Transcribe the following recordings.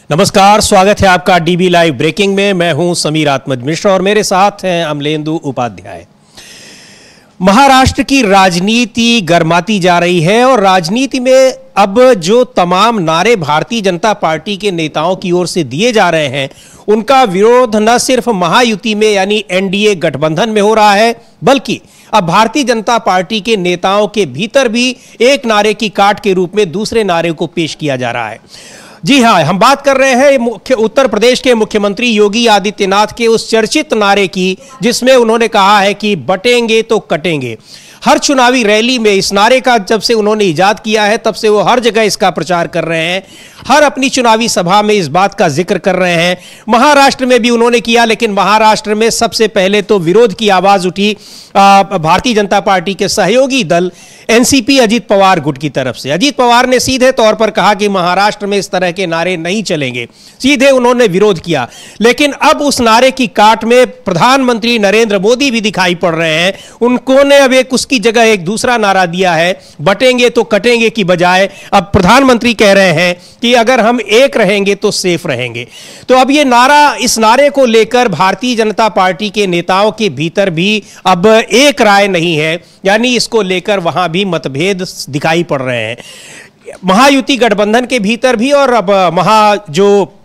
नमस्कार, स्वागत है आपका डीबी लाइव ब्रेकिंग में। मैं हूं समीर आत्मज मिश्र और मेरे साथ हैं अमलेंदु उपाध्याय। महाराष्ट्र की राजनीति गर्माती जा रही है और राजनीति में अब जो तमाम नारे भारतीय जनता पार्टी के नेताओं की ओर से दिए जा रहे हैं, उनका विरोध न सिर्फ महायुति में यानी एनडीए गठबंधन में हो रहा है, बल्कि अब भारतीय जनता पार्टी के नेताओं के भीतर भी एक नारे की काट के रूप में दूसरे नारे को पेश किया जा रहा है। जी हां, हम बात कर रहे हैं उत्तर प्रदेश के मुख्यमंत्री योगी आदित्यनाथ के उस चर्चित नारे की, जिसमें उन्होंने कहा है कि बटेंगे तो कटेंगे। हर चुनावी रैली में इस नारे का जब से उन्होंने इजाद किया है तब से वो हर जगह इसका प्रचार कर रहे हैं, हर अपनी चुनावी सभा में इस बात का जिक्र कर रहे हैं। महाराष्ट्र में भी उन्होंने किया, लेकिन महाराष्ट्र में सबसे पहले तो विरोध की आवाज उठी भारतीय जनता पार्टी के सहयोगी दल एनसीपी अजीत पवार गुट की तरफ से। अजीत पवार ने सीधे तौर पर कहा कि महाराष्ट्र में इस तरह के नारे नहीं चलेंगे, सीधे उन्होंने विरोध किया। लेकिन अब उस नारे की काट में प्रधानमंत्री नरेंद्र मोदी भी दिखाई पड़ रहे हैं। उन्होंने अब उसकी जगह एक दूसरा नारा दिया है, बटेंगे तो कटेंगे की बजाय अब प्रधानमंत्री कह रहे हैं कि अगर हम एक रहेंगे तो सेफ रहेंगे। तो अब ये नारा, इस नारे को लेकर भारतीय जनता पार्टी के नेताओं के भीतर भी अब एक राय नहीं है, यानी इसको लेकर वहां भी मतभेद दिखाई पड़ रहे हैं, महायुति गठबंधन के भीतर भी और अब जो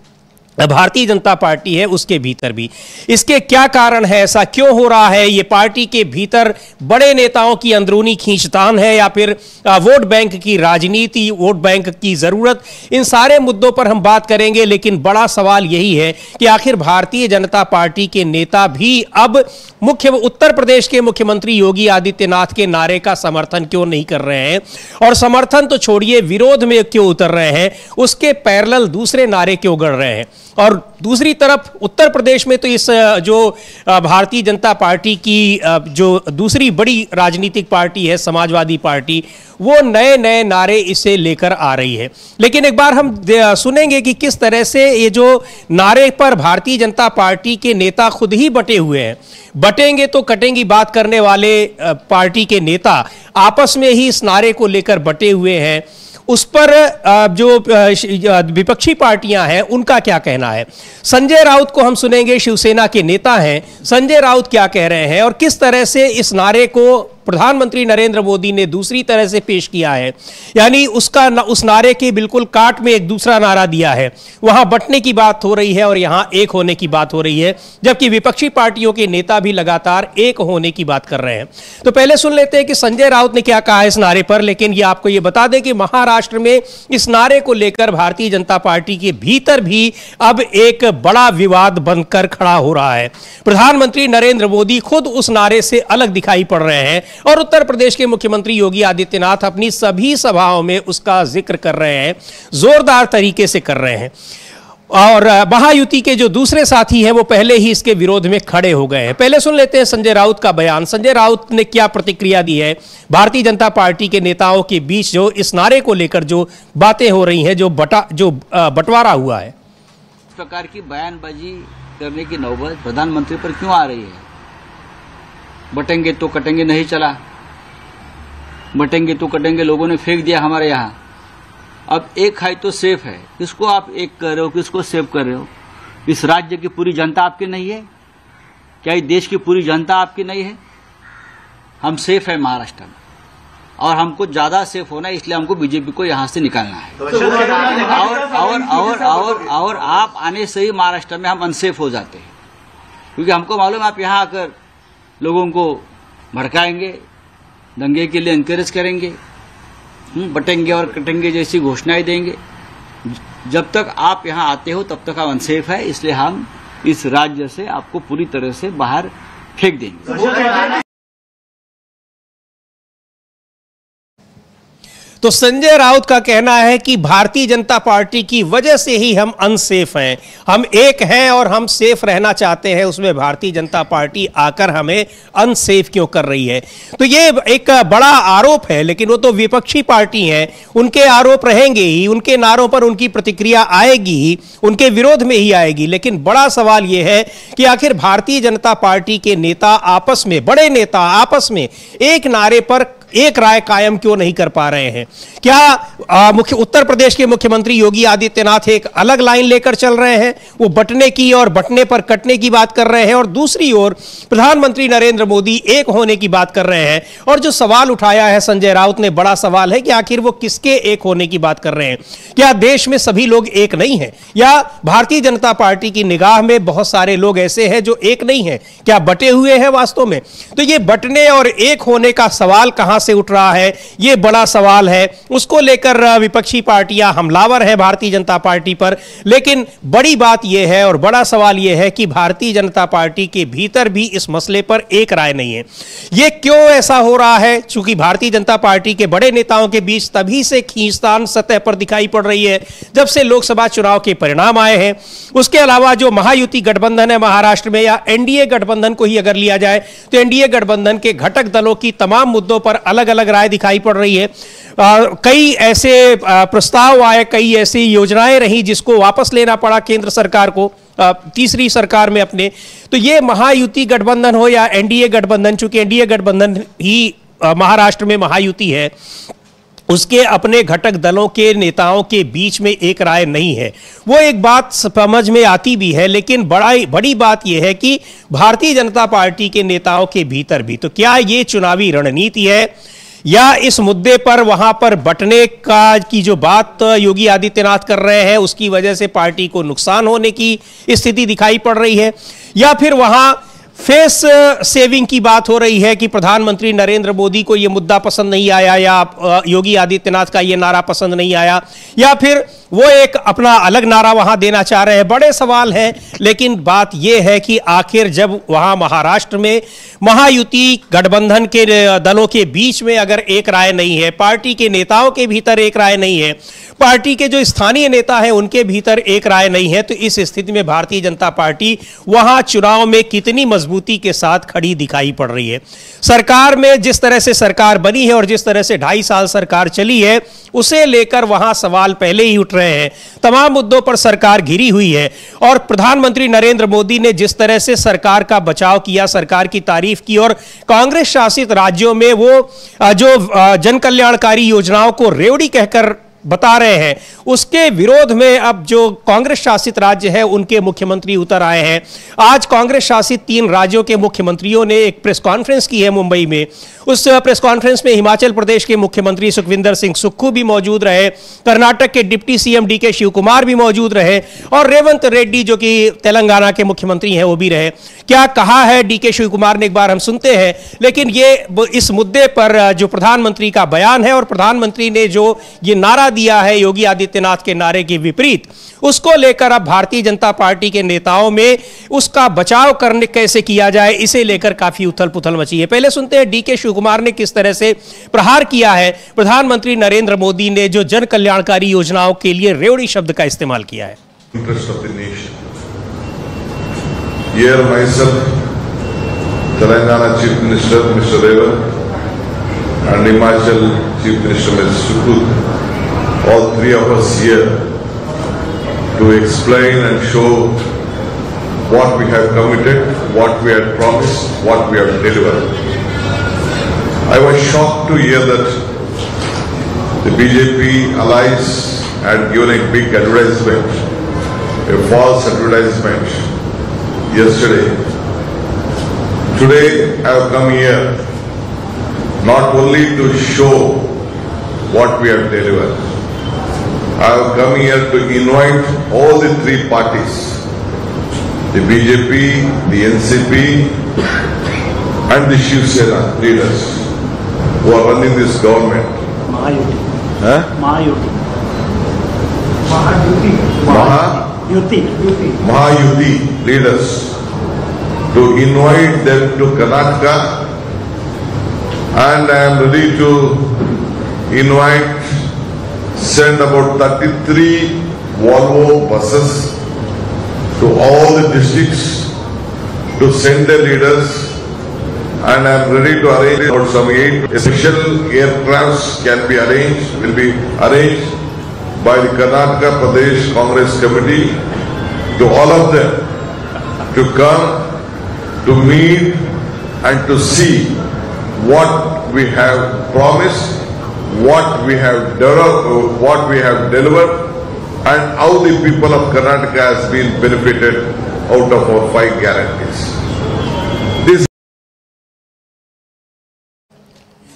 भारतीय जनता पार्टी है उसके भीतर भी। इसके क्या कारण है, ऐसा क्यों हो रहा है? ये पार्टी के भीतर बड़े नेताओं की अंदरूनी खींचतान है या फिर वोट बैंक की राजनीति, वोट बैंक की जरूरत? इन सारे मुद्दों पर हम बात करेंगे, लेकिन बड़ा सवाल यही है कि आखिर भारतीय जनता पार्टी के नेता भी अब उत्तर प्रदेश के मुख्यमंत्री योगी आदित्यनाथ के नारे का समर्थन क्यों नहीं कर रहे हैं, और समर्थन तो छोड़िए, विरोध में क्यों उतर रहे हैं, उसके पैरेलल दूसरे नारे क्यों गढ़ रहे हैं। और दूसरी तरफ उत्तर प्रदेश में तो इस जो भारतीय जनता पार्टी की जो दूसरी बड़ी राजनीतिक पार्टी है समाजवादी पार्टी, वो नए नए नारे इसे लेकर आ रही है। लेकिन एक बार हम सुनेंगे कि किस तरह से ये जो नारे पर भारतीय जनता पार्टी के नेता खुद ही बटे हुए हैं, बटेंगे तो कटेंगे बात करने वाले पार्टी के नेता आपस में ही इस नारे को लेकर बटे हुए हैं, उस पर जो विपक्षी पार्टियां हैं उनका क्या कहना है। संजय राउत को हम सुनेंगे, शिवसेना के नेता हैं। संजय राउत क्या कह रहे हैं और किस तरह से इस नारे को प्रधानमंत्री नरेंद्र मोदी ने दूसरी तरह से पेश किया है, यानी उस नारे के बिल्कुल काट में एक दूसरा नारा दिया है। वहां बंटने की बात हो रही है और यहां एक होने की बात हो रही है, जबकि विपक्षी पार्टियों के नेता भी लगातार एक होने की बात कर रहे हैं। तो पहले सुन लेते हैं कि संजय राउत ने क्या कहा इस नारे पर। लेकिन ये आपको ये बता दें कि महाराष्ट्र में इस नारे को लेकर भारतीय जनता पार्टी के भीतर भी अब एक बड़ा विवाद बनकर खड़ा हो रहा है। प्रधानमंत्री नरेंद्र मोदी खुद उस नारे से अलग दिखाई पड़ रहे हैं और उत्तर प्रदेश के मुख्यमंत्री योगी आदित्यनाथ अपनी सभी सभाओं में उसका जिक्र कर रहे हैं, जोरदार तरीके से कर रहे हैं। और महायुति के जो दूसरे साथी हैं वो पहले ही इसके विरोध में खड़े हो गए हैं। पहले सुन लेते हैं संजय राउत का बयान। संजय राउत ने क्या प्रतिक्रिया दी है भारतीय जनता पार्टी के नेताओं के बीच जो इस नारे को लेकर जो बातें हो रही हैं, जो बंटवारा हुआ है। इस प्रकार की बयानबाजी करने की नौबत प्रधानमंत्री पर क्यों आ रही है? बटेंगे तो कटेंगे नहीं चला, बटेंगे तो कटेंगे लोगों ने फेंक दिया हमारे यहाँ। अब एक है तो सेफ है, किसको आप एक कर रहे हो, किसको सेव कर रहे हो? इस राज्य की पूरी जनता आपकी नहीं है क्या? इस देश की पूरी जनता आपकी नहीं है? हम सेफ है महाराष्ट्र में और हमको ज्यादा सेफ होना है, इसलिए हमको बीजेपी को यहां से निकालना है। और आप आने से ही महाराष्ट्र में हम अनसेफ हो जाते हैं, क्योंकि हमको मालूम है आप यहां आकर लोगों को भड़काएंगे, दंगे के लिए एनकरेज करेंगे, बटेंगे और कटेंगे जैसी घोषणाएं देंगे। जब तक आप यहां आते हो तब तक आप अनसेफ है, इसलिए हम इस राज्य से आपको पूरी तरह से बाहर फेंक देंगे। तो संजय राउत का कहना है कि भारतीय जनता पार्टी की वजह से ही हम अनसेफ हैं, हम एक हैं और हम सेफ रहना चाहते हैं, उसमें भारतीय जनता पार्टी आकर हमें अनसेफ क्यों कर रही है। तो ये एक बड़ा आरोप है, लेकिन वो तो विपक्षी पार्टी हैं, उनके आरोप रहेंगे ही, उनके नारों पर उनकी प्रतिक्रिया आएगी ही, उनके विरोध में ही आएगी। लेकिन बड़ा सवाल यह है कि आखिर भारतीय जनता पार्टी के नेता आपस में, बड़े नेता आपस में एक नारे पर एक राय कायम क्यों नहीं कर पा रहे हैं? क्या उत्तर प्रदेश के मुख्यमंत्री योगी आदित्यनाथ एक अलग लाइन लेकर चल रहे हैं, वो बंटने की और बंटने पर कटने की बात कर रहे हैं, और दूसरी ओर प्रधानमंत्री नरेंद्र मोदी एक होने की बात कर रहे हैं? और जो सवाल उठाया है संजय राउत ने, बड़ा सवाल है कि आखिर वो किसके एक होने की बात कर रहे हैं? क्या देश में सभी लोग एक नहीं हैं, या भारतीय जनता पार्टी की निगाह में बहुत सारे लोग ऐसे हैं जो एक नहीं हैं? क्या बटे हुए हैं वास्तव में? तो ये बटने और एक होने का सवाल कहां से उठ रहा है, ये बड़ा सवाल है। उसको लेकर विपक्षी पार्टियां हमलावर है भारतीय जनता पार्टी पर, लेकिन बड़ी बात यह है और बड़ा सवाल यह है कि भारतीय जनता पार्टी के भीतर भी इस मसले पर एक राय नहीं है। यह क्यों ऐसा हो रहा है? चूंकि भारतीय जनता पार्टी के बड़े नेताओं के बीच तभी से खींचतान सतह पर दिखाई पड़ रही है जब से लोकसभा चुनाव के परिणाम आए हैं। उसके अलावा जो महायुति गठबंधन है महाराष्ट्र में, या एनडीए गठबंधन को ही अगर लिया जाए तो एनडीए गठबंधन के घटक दलों की तमाम मुद्दों पर अलग अलग राय दिखाई पड़ रही है। कई ऐसे प्रस्ताव आए, कई ऐसी योजनाएं रही जिसको वापस लेना पड़ा केंद्र सरकार को तीसरी सरकार में अपने। तो ये महायुति गठबंधन हो या एनडीए गठबंधन, चूंकि एनडीए गठबंधन ही महाराष्ट्र में महायुति है, उसके अपने घटक दलों के नेताओं के बीच में एक राय नहीं है। वो एक बात समझ में आती भी है, लेकिन बड़ी बात यह है कि भारतीय जनता पार्टी के नेताओं के भीतर भी, तो क्या ये चुनावी रणनीति है, या इस मुद्दे पर वहां पर बंटने की जो बात योगी आदित्यनाथ कर रहे हैं उसकी वजह से पार्टी को नुकसान होने की स्थिति दिखाई पड़ रही है, या फिर वहां फेस सेविंग की बात हो रही है कि प्रधानमंत्री नरेंद्र मोदी को यह मुद्दा पसंद नहीं आया, या योगी आदित्यनाथ का यह नारा पसंद नहीं आया, या फिर वो एक अपना अलग नारा वहां देना चाह रहे हैं। बड़े सवाल हैं, लेकिन बात यह है कि आखिर जब वहां महाराष्ट्र में महायुति गठबंधन के दलों के बीच में अगर एक राय नहीं है, पार्टी के नेताओं के भीतर एक राय नहीं है, पार्टी के जो स्थानीय नेता हैं उनके भीतर एक राय नहीं है, तो इस स्थिति में भारतीय जनता पार्टी वहां चुनाव में कितनी मजबूती के साथ खड़ी दिखाई पड़ रही है। सरकार में जिस तरह से सरकार बनी है और जिस तरह से 2.5 साल सरकार चली है, उसे लेकर वहां सवाल पहले ही उठ रहे हैं। तमाम मुद्दों पर सरकार घिरी हुई है, और प्रधानमंत्री नरेंद्र मोदी ने जिस तरह से सरकार का बचाव किया, सरकार की तारीफ की, और कांग्रेस शासित राज्यों में वो जो जन कल्याणकारी योजनाओं को रेवड़ी कहकर बता रहे हैं, उसके विरोध में अब जो कांग्रेस शासित राज्य है उनके मुख्यमंत्री उतर आए हैं। आज कांग्रेस शासित 3 राज्यों के मुख्यमंत्रियों ने एक प्रेस कॉन्फ्रेंस की है मुंबई में। उस प्रेस कॉन्फ्रेंस में हिमाचल प्रदेश के मुख्यमंत्री सुखविंदर सिंह सुक्खू भी मौजूद रहे, कर्नाटक के deputy CM DK Shivakumar भी मौजूद रहे, और रेवंत रेड्डी जो कि तेलंगाना के मुख्यमंत्री हैं वो भी रहे। क्या कहा है डीके शिव कुमार ने, एक बार हम सुनते हैं। लेकिन ये इस मुद्दे पर जो प्रधानमंत्री का बयान है और प्रधानमंत्री ने जो ये नारा दिया है योगी आदित्यनाथ के नारे के विपरीत, उसको लेकर अब भारतीय जनता पार्टी के नेताओं में उसका बचाव करने कैसे किया जाए, इसे लेकर काफी उथल पुथल मची है। पहले सुनते हैं डीके शिव कुमार ने किस तरह से प्रहार किया है प्रधानमंत्री नरेंद्र मोदी ने जो जन कल्याणकारी योजनाओं के लिए रेवड़ी शब्द का इस्तेमाल किया है। Here myself, Telangana Chief Minister Mr. Revant and Himachal Chief Minister Mr. Sukkhu, all 3 of us here to explain and show what we have committed, what we had promised, what we have delivered. I was shocked to hear that the BJP allies had given a big advertisement, a false advertisement yesterday. Today I have come here not only to show what we have delivered. I have come here to invite all the 3 parties, the BJP, the NCP and the Shiv Sena leaders who are running this government. Mahayuti. Huh? Mahayuti. Mahayuti leaders to invite them to Karnataka, and I am ready to send about 33 Volvo buses to all the districts to send their leaders, and I am ready to arrange about some 8 special aircrafts will be arranged by the Karnataka Pradesh Congress Committee to all of them to come to meet and to see what we have promised, what we have developed, what we have delivered, and how the people of Karnataka has been benefited out of our 5 guarantees. This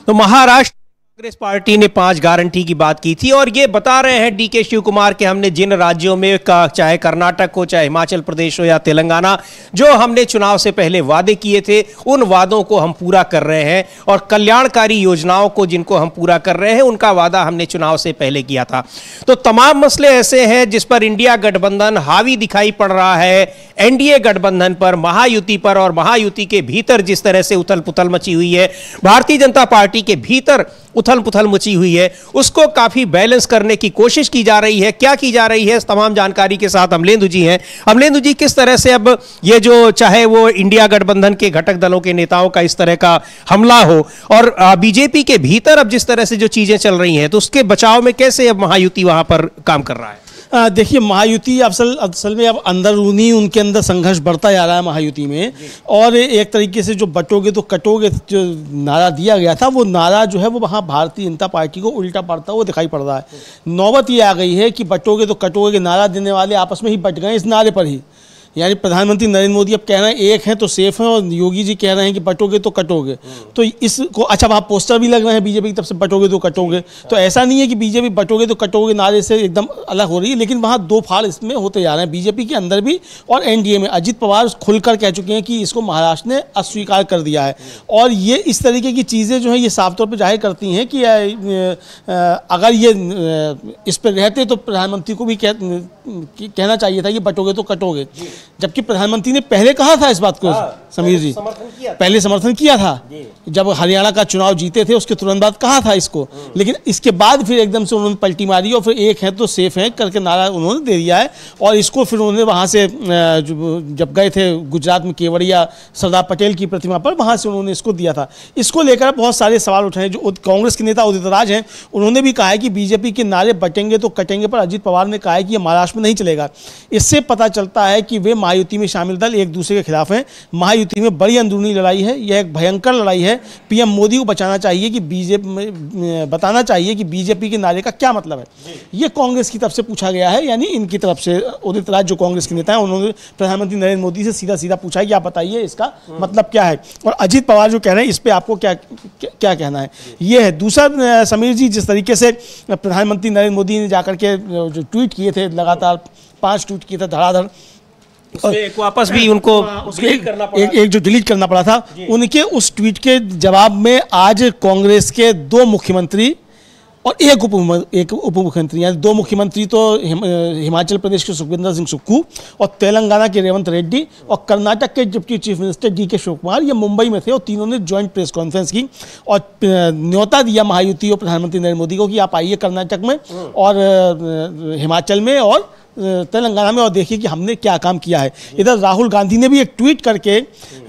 तो Maharashtra Congress party ने 5 guarantee की बात की थी और ये बता रहे हैं डीके शिव कुमार के हमने जिन राज्यों में चाहे कर्नाटक हो, चाहे हिमाचल प्रदेश हो या तेलंगाना, जो हमने चुनाव से पहले वादे किए थे उन वादों को हम पूरा कर रहे हैं और कल्याणकारी योजनाओं को जिनको हम पूरा कर रहे हैं उनका वादा हमने चुनाव से पहले किया था। तो तमाम मसले ऐसे हैं जिस पर इंडिया गठबंधन हावी दिखाई पड़ रहा है, एनडीए गठबंधन पर, महायुति पर, और महायुति के भीतर जिस तरह से उथल पुथल मची हुई है, भारतीय जनता पार्टी के भीतर उथल पुथल मची हुई है, उसको काफी बैलेंस करने की कोशिश की जा रही है। क्या की जा रही है, इस तमाम जानकारी के साथ अमलेंदु जी हैं। अमलेंदु जी, किस तरह से अब ये जो चाहे वो इंडिया गठबंधन के घटक दलों के नेताओं का इस तरह का हमला हो और बीजेपी के भीतर अब जिस तरह से जो चीजें चल रही हैं, तो उसके बचाव में कैसे अब महायुति वहां पर काम कर रहा है? देखिए, महायुति असल में अब अंदरूनी उनके अंदर संघर्ष बढ़ता जा रहा है महायुति में, और एक तरीके से जो बटोगे तो कटोगे जो नारा दिया गया था वो नारा जो है वो वहाँ भारतीय जनता पार्टी को उल्टा पड़ता हुआ दिखाई पड़ रहा है। नौबत ये आ गई है कि बटोगे तो कटोगे के नारा देने वाले आपस में ही बट गए इस नारे पर ही। यानी प्रधानमंत्री नरेंद्र मोदी अब कह रहे हैं एक है तो सेफ है, और योगी जी कह रहे हैं कि बटोगे तो कटोगे। तो इसको अच्छा, वहाँ पोस्टर भी लग रहे हैं बीजेपी की तरफ से, बटोगे तो कटोगे। तो ऐसा नहीं है कि बीजेपी बटोगे तो कटोगे नारे से एकदम अलग हो रही है, लेकिन वहाँ 2 फाड़ इसमें होते जा रहे हैं बीजेपी के अंदर भी और एनडीए में। अजित पवार खुलकर कह चुके हैं कि इसको महाराष्ट्र ने अस्वीकार कर दिया है, और ये इस तरीके की चीज़ें जो हैं ये साफ तौर पर जाहिर करती हैं कि अगर ये इस पर रहते तो प्रधानमंत्री को भी कहना चाहिए था कि बटोगे तो कटोगे, जबकि प्रधानमंत्री ने पहले कहा था इस बात को। समीर जी, पहले समर्थन किया था जब हरियाणा का चुनाव जीते थे, उसके तुरंत बाद कहा था इसको, लेकिन इसके बाद फिर एकदम से उन्होंने पलटी मारी और फिर एक है तो सेफ है करके नारा उन्होंने दे दिया है। और इसको फिर उन्होंने वहाँ से जब गए थे गुजरात में केवड़िया सरदार पटेल की प्रतिमा पर, वहाँ से उन्होंने इसको दिया था। इसको लेकर बहुत सारे सवाल उठाए। जो कांग्रेस के नेता उदित राज हैं, उन्होंने भी कहा है कि बीजेपी के नारे बटेंगे तो कटेंगे, पर अजित पवार ने कहा है कि ये महाराष्ट्र में नहीं चलेगा। इससे पता चलता है कि वे महायुति में शामिल दल एक दूसरे के खिलाफ हैं। महायुति में बड़ी अंदरूनी लड़ाई है, यह एक भयंकर लड़ाई है। पीएम मोदी को बताना चाहिए कि बीजेपी के नारे का क्या मतलब है। ये कांग्रेस की तरफ से पूछा गया है, यानी इनकी तरफ से उदित राज जो कांग्रेस के नेता हैं, उन्होंने प्रधानमंत्री नरेंद्र मोदी से सीधा सीधा पूछा है कि आप बताइए इसका मतलब क्या है, और अजित पवार जो कह रहे हैं इस पर आपको क्या कहना है। ये है दूसरा। समीर जी, जिस तरीके से प्रधानमंत्री नरेंद्र मोदी ने जाकर के जो ट्वीट किए थे, लगातार 5 ट्वीट किए थे धड़ाधड़, एक वापस भी उनको एक जो डिलीट करना पड़ा था, उनके उस ट्वीट के जवाब में आज कांग्रेस के 2 मुख्यमंत्री और एक उप मुख्यमंत्री, यानी 2 मुख्यमंत्री तो हिमाचल प्रदेश के सुखविंदर सिंह सुक्खू और तेलंगाना के रेवंत रेड्डी और कर्नाटक के deputy chief minister DK Shivakumar, ये मुंबई में थे और तीनों ने ज्वाइंट प्रेस कॉन्फ्रेंस की और न्योता दिया महायुति और प्रधानमंत्री नरेंद्र मोदी को कि आप आइए कर्नाटक में और हिमाचल में और तेलंगाना में और देखिए कि हमने क्या काम किया है। इधर राहुल गांधी ने भी एक ट्वीट करके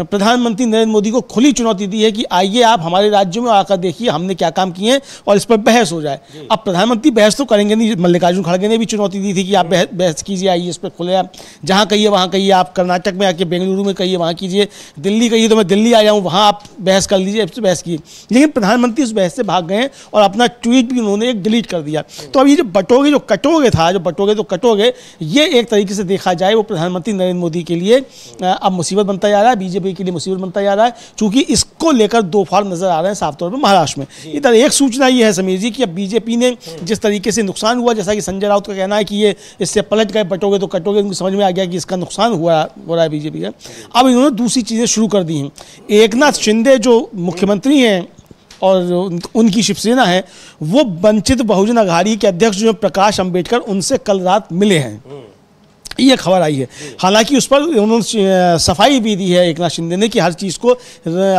प्रधानमंत्री नरेंद्र मोदी को खुली चुनौती दी है कि आइए आप हमारे राज्यों में आकर देखिए हमने क्या काम किए हैं और इस पर बहस हो जाए। अब प्रधानमंत्री बहस तो करेंगे नहीं, मल्लिकार्जुन खड़गे ने भी चुनौती दी थी कि आप बहस कीजिए, आइए इस पर खुले, आप जहाँ कहिए वहाँ कहिए, आप कर्नाटक में आके बेंगलुरु में कहिए वहाँ कीजिए, दिल्ली कहिए तो मैं दिल्ली आ जाऊँ, वहाँ आप बहस कर लीजिए, बहस कीजिए। लेकिन प्रधानमंत्री उस बहस से भाग गए और अपना ट्वीट भी उन्होंने एक डिलीट कर दिया। तो अब ये जो बटोगे जो कटोगे था, जो बटोगे तो कटोगे, ये एक तरीके से देखा जाए वो प्रधानमंत्री नरेंद्र मोदी के लिए अब मुसीबत बनता जा रहा है, बीजेपी के लिए मुसीबत बनता जा रहा है, क्योंकि इसको लेकर 2 फाड़ नजर आ रहे हैं साफ तौर पर महाराष्ट्र में। इधर एक सूचना ये है समीर जी कि अब बीजेपी ने जिस तरीके से नुकसान हुआ, जैसा कि संजय राउत का कहना है कि ये इससे पलट गए, बटोगे तो कटोगे, उनको समझ में आ गया कि इसका नुकसान हो रहा है बीजेपी का। अब इन्होंने दूसरी चीज़ें शुरू कर दी हैं। एकनाथ शिंदे जो मुख्यमंत्री हैं और उनकी शिवसेना है, वो वंचित बहुजन अघाड़ी के अध्यक्ष जो प्रकाश अंबेडकर, उनसे कल रात मिले हैं, ये खबर आई है। हालांकि उस पर उन्होंने सफाई भी दी है एकनाथ शिंदे ने कि हर चीज़ को,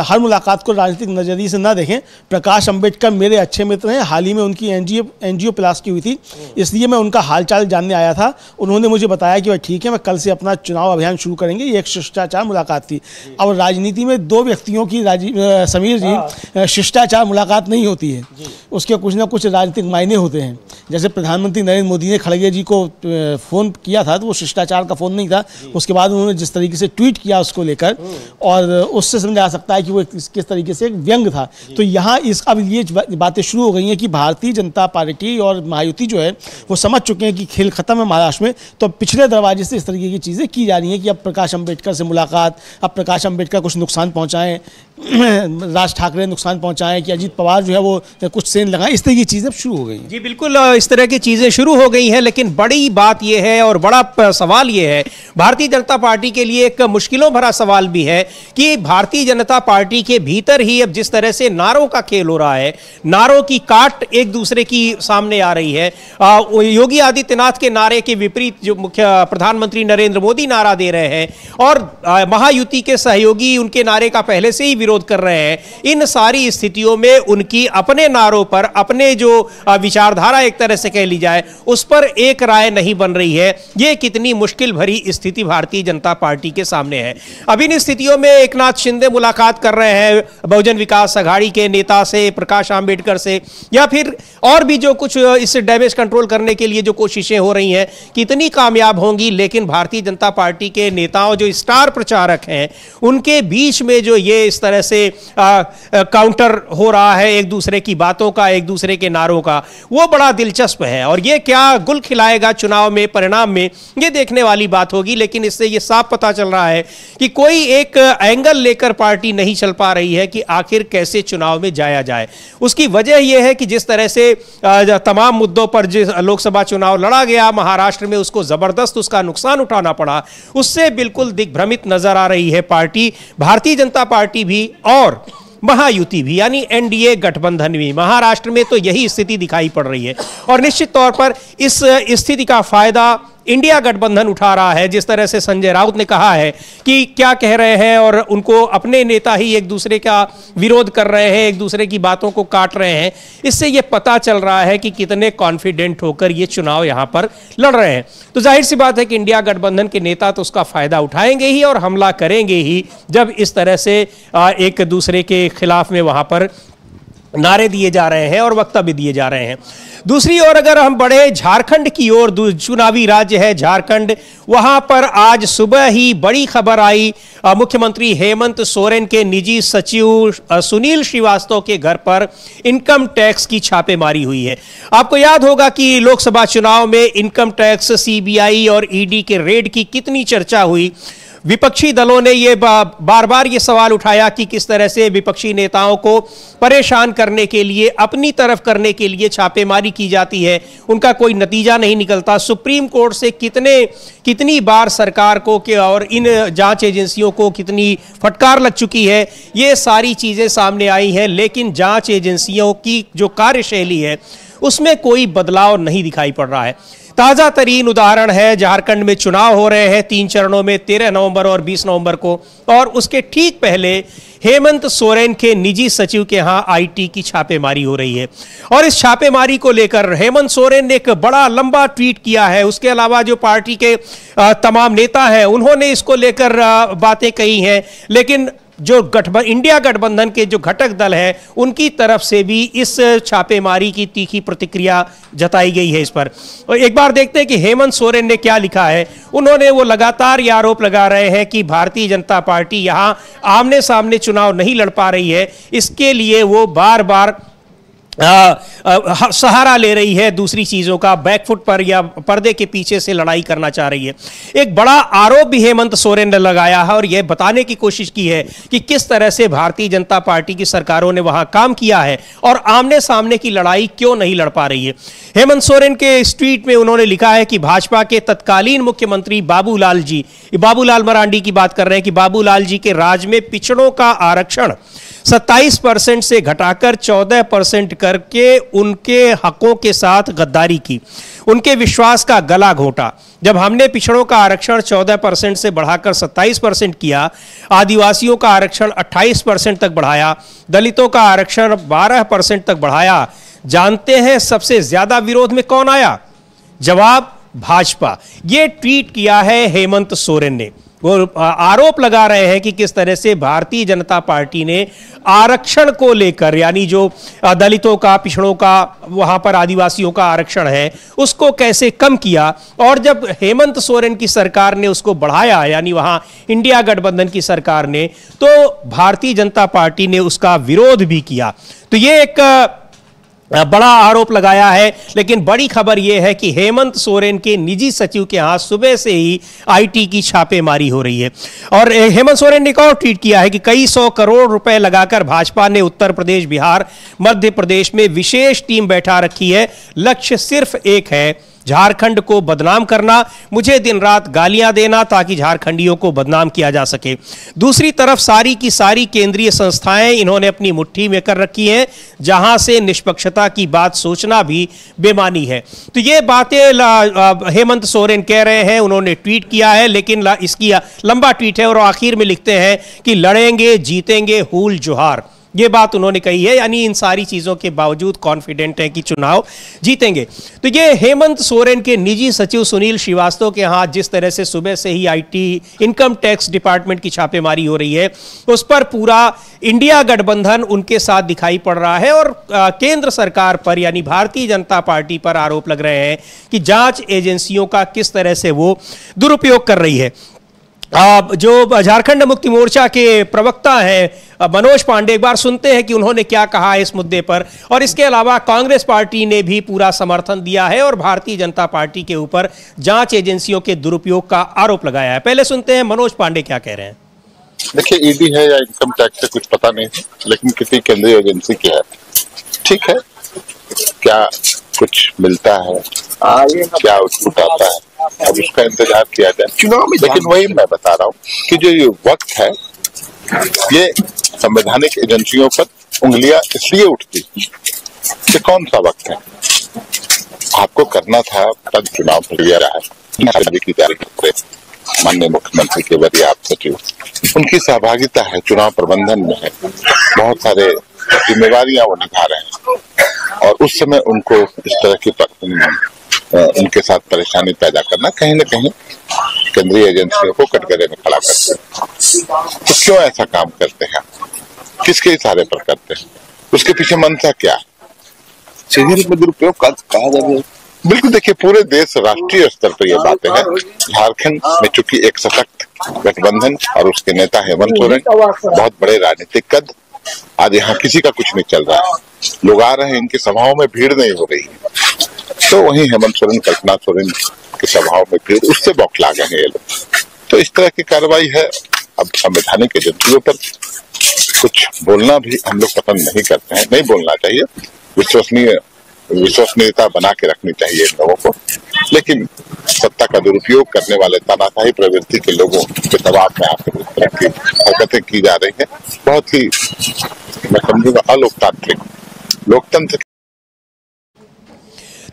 हर मुलाकात को राजनीतिक नज़रिए से ना देखें। प्रकाश अंबेडकर मेरे अच्छे मित्र हैं, हाल ही में उनकी एंजियोप्लास्टी हुई थी, इसलिए मैं उनका हालचाल जानने आया था। उन्होंने मुझे बताया कि भाई ठीक है, मैं कल से अपना चुनाव अभियान शुरू करेंगे। ये एक शिष्टाचार मुलाकात थी। अब राजनीति में 2 व्यक्तियों की समीर जी शिष्टाचार मुलाकात नहीं होती है, उसके कुछ ना कुछ राजनीतिक मायने होते हैं। जैसे प्रधानमंत्री नरेंद्र मोदी ने खड़गे जी को फ़ोन किया था तो वो शिष्टाचार का फोन नहीं था। उसके बाद उन्होंने जिस तरीके से ट्वीट किया उसको लेकर, और उससे समझा जा सकता है कि वो किस तरीके से एक व्यंग था। तो यहाँ अब ये बातें शुरू हो गई हैं कि भारतीय जनता पार्टी और महायुति जो है वो समझ चुके हैं कि खेल खत्म है महाराष्ट्र में। तो पिछले दरवाजे से इस तरीके की चीज़ें की जा रही हैं कि अब प्रकाश अंबेडकर से मुलाकात, अब प्रकाश अंबेडकर कुछ नुकसान पहुँचाएं, राज ठाकरे नुकसान पहुँचाएं, कि अजीत पवार जो है वो कुछ सेंध लगाएं, इस तरह की चीज़ें शुरू हो गई हैं। जी बिल्कुल, इस तरह की चीज़ें शुरू हो गई हैं, लेकिन बड़ी बात यह है और बड़ा सवाल यह है, भारतीय जनता पार्टी के लिए एक मुश्किलों भरा सवाल भी है कि भारतीय जनता पार्टी के भीतर ही अब जिस तरह से नारों का खेल हो रहा है, नारों की काट एक दूसरे की सामने आ रही है। योगी आदित्यनाथ के नारे के विपरीत जो मुख्य प्रधानमंत्री नरेंद्र मोदी नारा दे रहे हैं, और महायुति के सहयोगी उनके नारे का पहले से ही विरोध कर रहे हैं। इन सारी स्थितियों में उनकी अपने नारों पर, अपने जो विचारधारा एक तरह से कह ली जाए, उस पर एक राय नहीं बन रही है। यह कितनी मुश्किल भरी स्थिति भारतीय जनता पार्टी के सामने है। अब इन स्थितियों में एकनाथ शिंदे मुलाकात कर रहे हैं बहुजन विकास आघाड़ी के नेता से, प्रकाश आंबेडकर से, या फिर और भी जो कुछ इस डैमेज कंट्रोल करने के लिए जो कोशिशें हो रही हैं कितनी कामयाब होंगी। लेकिन भारतीय जनता पार्टी के नेताओं, जो स्टार प्रचारक हैं, उनके बीच में जो ये इस तरह से काउंटर हो रहा है एक दूसरे की बातों का, एक दूसरे के नारों का, वो बड़ा दिलचस्प है। और ये क्या गुल खिलाएगा चुनाव में, परिणाम में, ये देखने वाली बात होगी। लेकिन इससे ये साफ पता चल रहा है कि कोई एक एंगल लेकर पार्टी नहीं चल पा रही है कि आखिर कैसे चुनाव में जाया जाए। उसकी वजह यह है कि जिस तरह से तमाम मुद्दों पर जिस लोकसभा चुनाव लड़ा गया महाराष्ट्र में, उसको जबरदस्त उसका नुकसान उठाना पड़ा, उससे बिल्कुल दिग्भ्रमित नजर आ रही है पार्टी, भारतीय जनता पार्टी भी और महायुति भी, यानी एनडीए गठबंधन भी। महाराष्ट्र में तो यही स्थिति दिखाई पड़ रही है, और निश्चित तौर पर इस स्थिति का फायदा इंडिया गठबंधन उठा रहा है। जिस तरह से संजय राउत ने कहा है कि क्या कह रहे हैं, और उनको अपने नेता ही एक दूसरे का विरोध कर रहे हैं, एक दूसरे की बातों को काट रहे हैं, इससे यह पता चल रहा है कि कितने कॉन्फिडेंट होकर ये चुनाव यहां पर लड़ रहे हैं। तो जाहिर सी बात है कि इंडिया गठबंधन के नेता तो उसका फायदा उठाएंगे ही और हमला करेंगे ही, जब इस तरह से एक दूसरे के खिलाफ में वहां पर नारे दिए जा रहे हैं और वक्तव्य दिए जा रहे हैं। दूसरी ओर अगर हम बढ़े झारखंड की ओर, चुनावी राज्य है झारखंड, वहां पर आज सुबह ही बड़ी खबर आई, मुख्यमंत्री हेमंत सोरेन के निजी सचिव सुनील श्रीवास्तव के घर पर इनकम टैक्स की छापेमारी हुई है। आपको याद होगा कि लोकसभा चुनाव में इनकम टैक्स, सीबीआई और ईडी के रेड की कितनी चर्चा हुई। विपक्षी दलों ने ये बार बार ये सवाल उठाया कि किस तरह से विपक्षी नेताओं को परेशान करने के लिए, अपनी तरफ करने के लिए छापेमारी की जाती है, उनका कोई नतीजा नहीं निकलता। सुप्रीम कोर्ट से कितनी बार सरकार को और इन जांच एजेंसियों को कितनी फटकार लग चुकी है, ये सारी चीज़ें सामने आई हैं। लेकिन जांच एजेंसियों की जो कार्यशैली है उसमें कोई बदलाव नहीं दिखाई पड़ रहा है। ताज़ा तरीन उदाहरण है, झारखंड में चुनाव हो रहे हैं 3 चरणों में, 13 नवंबर और 20 नवंबर को, और उसके ठीक पहले हेमंत सोरेन के निजी सचिव के यहाँ आईटी की छापेमारी हो रही है। और इस छापेमारी को लेकर हेमंत सोरेन ने एक बड़ा लंबा ट्वीट किया है। उसके अलावा जो पार्टी के तमाम नेता हैं उन्होंने इसको लेकर बातें कही हैं। लेकिन जो इंडिया गठबंधन के जो घटक दल है उनकी तरफ से भी इस छापेमारी की तीखी प्रतिक्रिया जताई गई है इस पर। और एक बार देखते हैं कि हेमंत सोरेन ने क्या लिखा है। उन्होंने वो लगातार ये आरोप लगा रहे हैं कि भारतीय जनता पार्टी यहाँ आमने सामने चुनाव नहीं लड़ पा रही है, इसके लिए वो बार बार सहारा ले रही है दूसरी चीजों का, बैकफुट पर या पर्दे के पीछे से लड़ाई करना चाह रही है। एक बड़ा आरोप भी हेमंत सोरेन ने लगाया है और यह बताने की कोशिश की है कि किस तरह से भारतीय जनता पार्टी की सरकारों ने वहां काम किया है और आमने सामने की लड़ाई क्यों नहीं लड़ पा रही है। हेमंत सोरेन के इस ट्वीट में उन्होंने लिखा है कि भाजपा के तत्कालीन मुख्यमंत्री बाबूलाल मरांडी की बात कर रहे हैं कि बाबूलाल जी के राज में पिछड़ों का आरक्षण 27% से घटाकर 14% करके उनके हकों के साथ गद्दारी की, उनके विश्वास का गला घोटा। जब हमने पिछड़ों का आरक्षण 14% से बढ़ाकर 27% किया, आदिवासियों का आरक्षण 28% तक बढ़ाया, दलितों का आरक्षण 12% तक बढ़ाया, जानते हैं सबसे ज्यादा विरोध में कौन आया? जवाब, भाजपा। यह ट्वीट किया है हेमंत सोरेन ने। वो आरोप लगा रहे हैं कि किस तरह से भारतीय जनता पार्टी ने आरक्षण को लेकर, यानी जो दलितों का, पिछड़ों का, वहां पर आदिवासियों का आरक्षण है, उसको कैसे कम किया, और जब हेमंत सोरेन की सरकार ने उसको बढ़ाया, यानी वहां इंडिया गठबंधन की सरकार ने, तो भारतीय जनता पार्टी ने उसका विरोध भी किया। तो ये एक बड़ा आरोप लगाया है। लेकिन बड़ी खबर यह है कि हेमंत सोरेन के निजी सचिव के यहां सुबह से ही आईटी की छापेमारी हो रही है। और हेमंत सोरेन ने एक और ट्वीट किया है कि कई 100 करोड़ रुपए लगाकर भाजपा ने उत्तर प्रदेश, बिहार, मध्य प्रदेश में विशेष टीम बैठा रखी है। लक्ष्य सिर्फ एक है, झारखंड को बदनाम करना, मुझे दिन रात गालियां देना ताकि झारखंडियों को बदनाम किया जा सके। दूसरी तरफ सारी की सारी केंद्रीय संस्थाएं इन्होंने अपनी मुट्ठी में कर रखी हैं, जहां से निष्पक्षता की बात सोचना भी बेमानी है। तो ये बातें हेमंत सोरेन कह रहे हैं, उन्होंने ट्वीट किया है, लेकिन इसकी लंबा ट्वीट है और आखिर में लिखते हैं कि लड़ेंगे, जीतेंगे, हूल जोहार। ये बात उन्होंने कही है, यानी इन सारी चीजों के बावजूद कॉन्फिडेंट है कि चुनाव जीतेंगे। तो ये हेमंत सोरेन के निजी सचिव सुनील श्रीवास्तव के यहाँ जिस तरह से सुबह से ही आईटी, इनकम टैक्स डिपार्टमेंट की छापेमारी हो रही है, उस पर पूरा इंडिया गठबंधन उनके साथ दिखाई पड़ रहा है। और केंद्र सरकार पर, यानी भारतीय जनता पार्टी पर आरोप लग रहे हैं कि जांच एजेंसियों का किस तरह से वो दुरुपयोग कर रही है। जो झारखंड मुक्ति मोर्चा के प्रवक्ता हैं मनोज पांडे, एक बार सुनते हैं कि उन्होंने क्या कहा है इस मुद्दे पर। और इसके अलावा कांग्रेस पार्टी ने भी पूरा समर्थन दिया है और भारतीय जनता पार्टी के ऊपर जांच एजेंसियों के दुरुपयोग का आरोप लगाया है। पहले सुनते हैं मनोज पांडे क्या कह रहे हैं। देखिए, ईडी है या इनकम टैक्स से कुछ पता नहीं, लेकिन किसी केंद्रीय एजेंसी की है, ठीक है, क्या कुछ मिलता है, क्या आउटपुट आता है, अब उसका इंतजार किया जाए चुनाव में। लेकिन वही मैं बता रहा हूँ कि जो ये वक्त है, ये संवैधानिक एजेंसियों पर उंगलियां इसलिए उठती कि कौन सा वक्त है, आपको करना था तब चुनाव प्रक्रिया रहा की तैयारी। माननीय मुख्यमंत्री के वरीय आप सचिव, उनकी सहभागिता है चुनाव प्रबंधन में है, बहुत सारे जिम्मेवारियां वो निभा रहे हैं, और उस समय उनको इस तरह की उनके साथ परेशानी पैदा करना कहीं न कहीं केंद्रीय एजेंसियों को कटघरे में खड़ा करते हैं। तो क्यों ऐसा काम करते हैं, किसके इशारे पर करते हैं, उसके पीछे मंशा क्या है? शरीर में दुरुपयोग कहा जाए, बिल्कुल। देखिए, पूरे देश, राष्ट्रीय स्तर पर ये बातें हैं। झारखंड में चूंकि एक सशक्त गठबंधन और उसके नेता हेमंत सोरेन बहुत बड़े राजनीतिक कद, आज यहाँ किसी का कुछ नहीं चल रहा है, लोग आ रहे हैं, इनकी सभाओं में भीड़ नहीं हो रही है। तो वहीं हेमंत सोरेन, कल्पना सोरेन की सभाओं में भीड़, उससे बौखला गए हैं ये लोग। तो इस तरह की कार्रवाई है। अब संवैधानिक एजेंसियों पर कुछ बोलना भी हम लोग पसंद नहीं करते हैं, नहीं बोलना चाहिए, विश्वसनीयता बना के रखनी चाहिए इन लोगों को। लेकिन सत्ता का दुरुपयोग करने वाले तानाशाही प्रवृत्ति के लोगों के दबाव में आकर इस तरह की हरकतें की जा रही हैं, बहुत ही मैं समझूंगा अलोकतांत्रिक। लोकतंत्र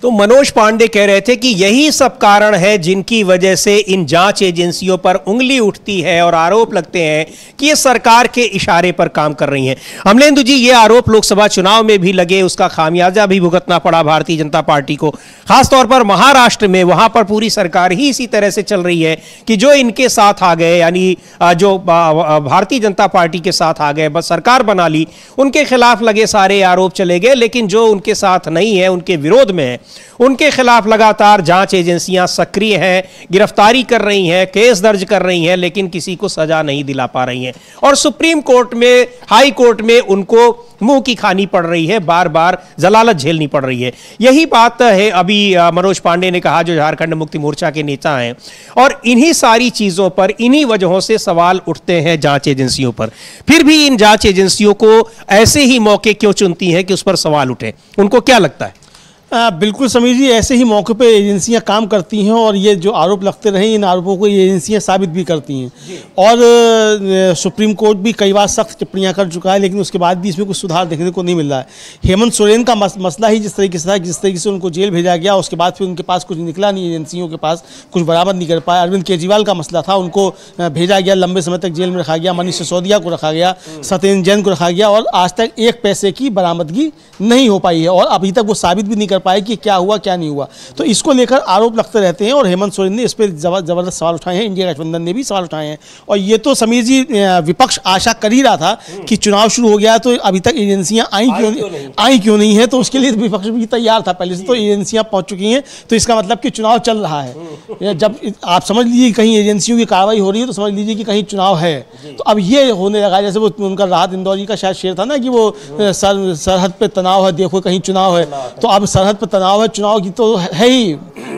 तो मनोज पांडे कह रहे थे कि यही सब कारण है जिनकी वजह से इन जांच एजेंसियों पर उंगली उठती है और आरोप लगते हैं कि ये सरकार के इशारे पर काम कर रही हैं। अमलेंदु जी, ये आरोप लोकसभा चुनाव में भी लगे, उसका खामियाजा भी भुगतना पड़ा भारतीय जनता पार्टी को, खासतौर पर महाराष्ट्र में। वहां पर पूरी सरकार ही इसी तरह से चल रही है कि जो इनके साथ आ गए, यानी जो भारतीय जनता पार्टी के साथ आ गए, बस सरकार बना ली, उनके खिलाफ लगे सारे आरोप चले गए। लेकिन जो उनके साथ नहीं है, उनके विरोध में है, उनके खिलाफ लगातार जांच एजेंसियां सक्रिय हैं, गिरफ्तारी कर रही हैं, केस दर्ज कर रही हैं, लेकिन किसी को सजा नहीं दिला पा रही हैं। और सुप्रीम कोर्ट में, हाई कोर्ट में उनको मुंह की खानी पड़ रही है, बार बार जलालत झेलनी पड़ रही है। यही बात है अभी मनोज पांडे ने कहा, जो झारखंड मुक्ति मोर्चा के नेता हैं। और इन्हीं सारी चीजों पर, इन्हीं वजहों से सवाल उठते हैं जांच एजेंसियों पर। फिर भी इन जांच एजेंसियों को ऐसे ही मौके क्यों चुनती हैं कि उस पर सवाल उठे? उनको क्या लगता है? बिल्कुल समीर जी, ऐसे ही मौके पे एजेंसियां काम करती हैं और ये जो आरोप लगते रहे, इन आरोपों को ये एजेंसियां साबित भी करती हैं। और सुप्रीम कोर्ट भी कई बार सख्त टिप्पणियां कर चुका है, लेकिन उसके बाद भी इसमें कुछ सुधार देखने को नहीं मिल रहा है। हेमंत सोरेन का मसला ही जिस तरीके से था, जिस तरीके से उनको जेल भेजा गया, उसके बाद फिर उनके पास कुछ निकला नहीं, एजेंसियों के पास कुछ बरामद नहीं कर पाया। अरविंद केजरीवाल का मसला था, उनको भेजा गया, लंबे समय तक जेल में रखा गया, मनीष सिसोदिया को रखा गया, सत्येंद्र जैन को रखा गया, और आज तक एक पैसे की बरामदगी नहीं हो पाई है। और अभी तक वो साबित भी नहीं कर कर पाए कि क्या हुआ क्या नहीं हुआ। तो इसको लेकर आरोप लगते रहते हैं और हेमंत सोरेन ने इस पर जबरदस्त सवाल उठाए हैं, इंडिया गठबंधन ने भी सवाल उठाए हैं। और ये तो समीर जी विपक्ष आशा कर ही रहा था कि चुनाव शुरू हो गया तो अभी तक एजेंसियां आई क्यों नहीं है, तो उसके लिए विपक्ष भी तैयार था पहले से, तो एजेंसियां पहुंच चुकी हैं, तो इसका मतलब कि चुनाव चल रहा है। जब आप समझ लीजिए कहीं एजेंसियों की कार्रवाई हो रही है तो समझ लीजिए कि कहीं चुनाव है। तो अब ये होने लगा, जैसे वो उनका राहत इंदौरी का शायद शेर था ना कि वो सरहद पे तनाव है, देखो कहीं चुनाव है। तो अब सरहद पे तनाव है, चुनाव की तो है ही।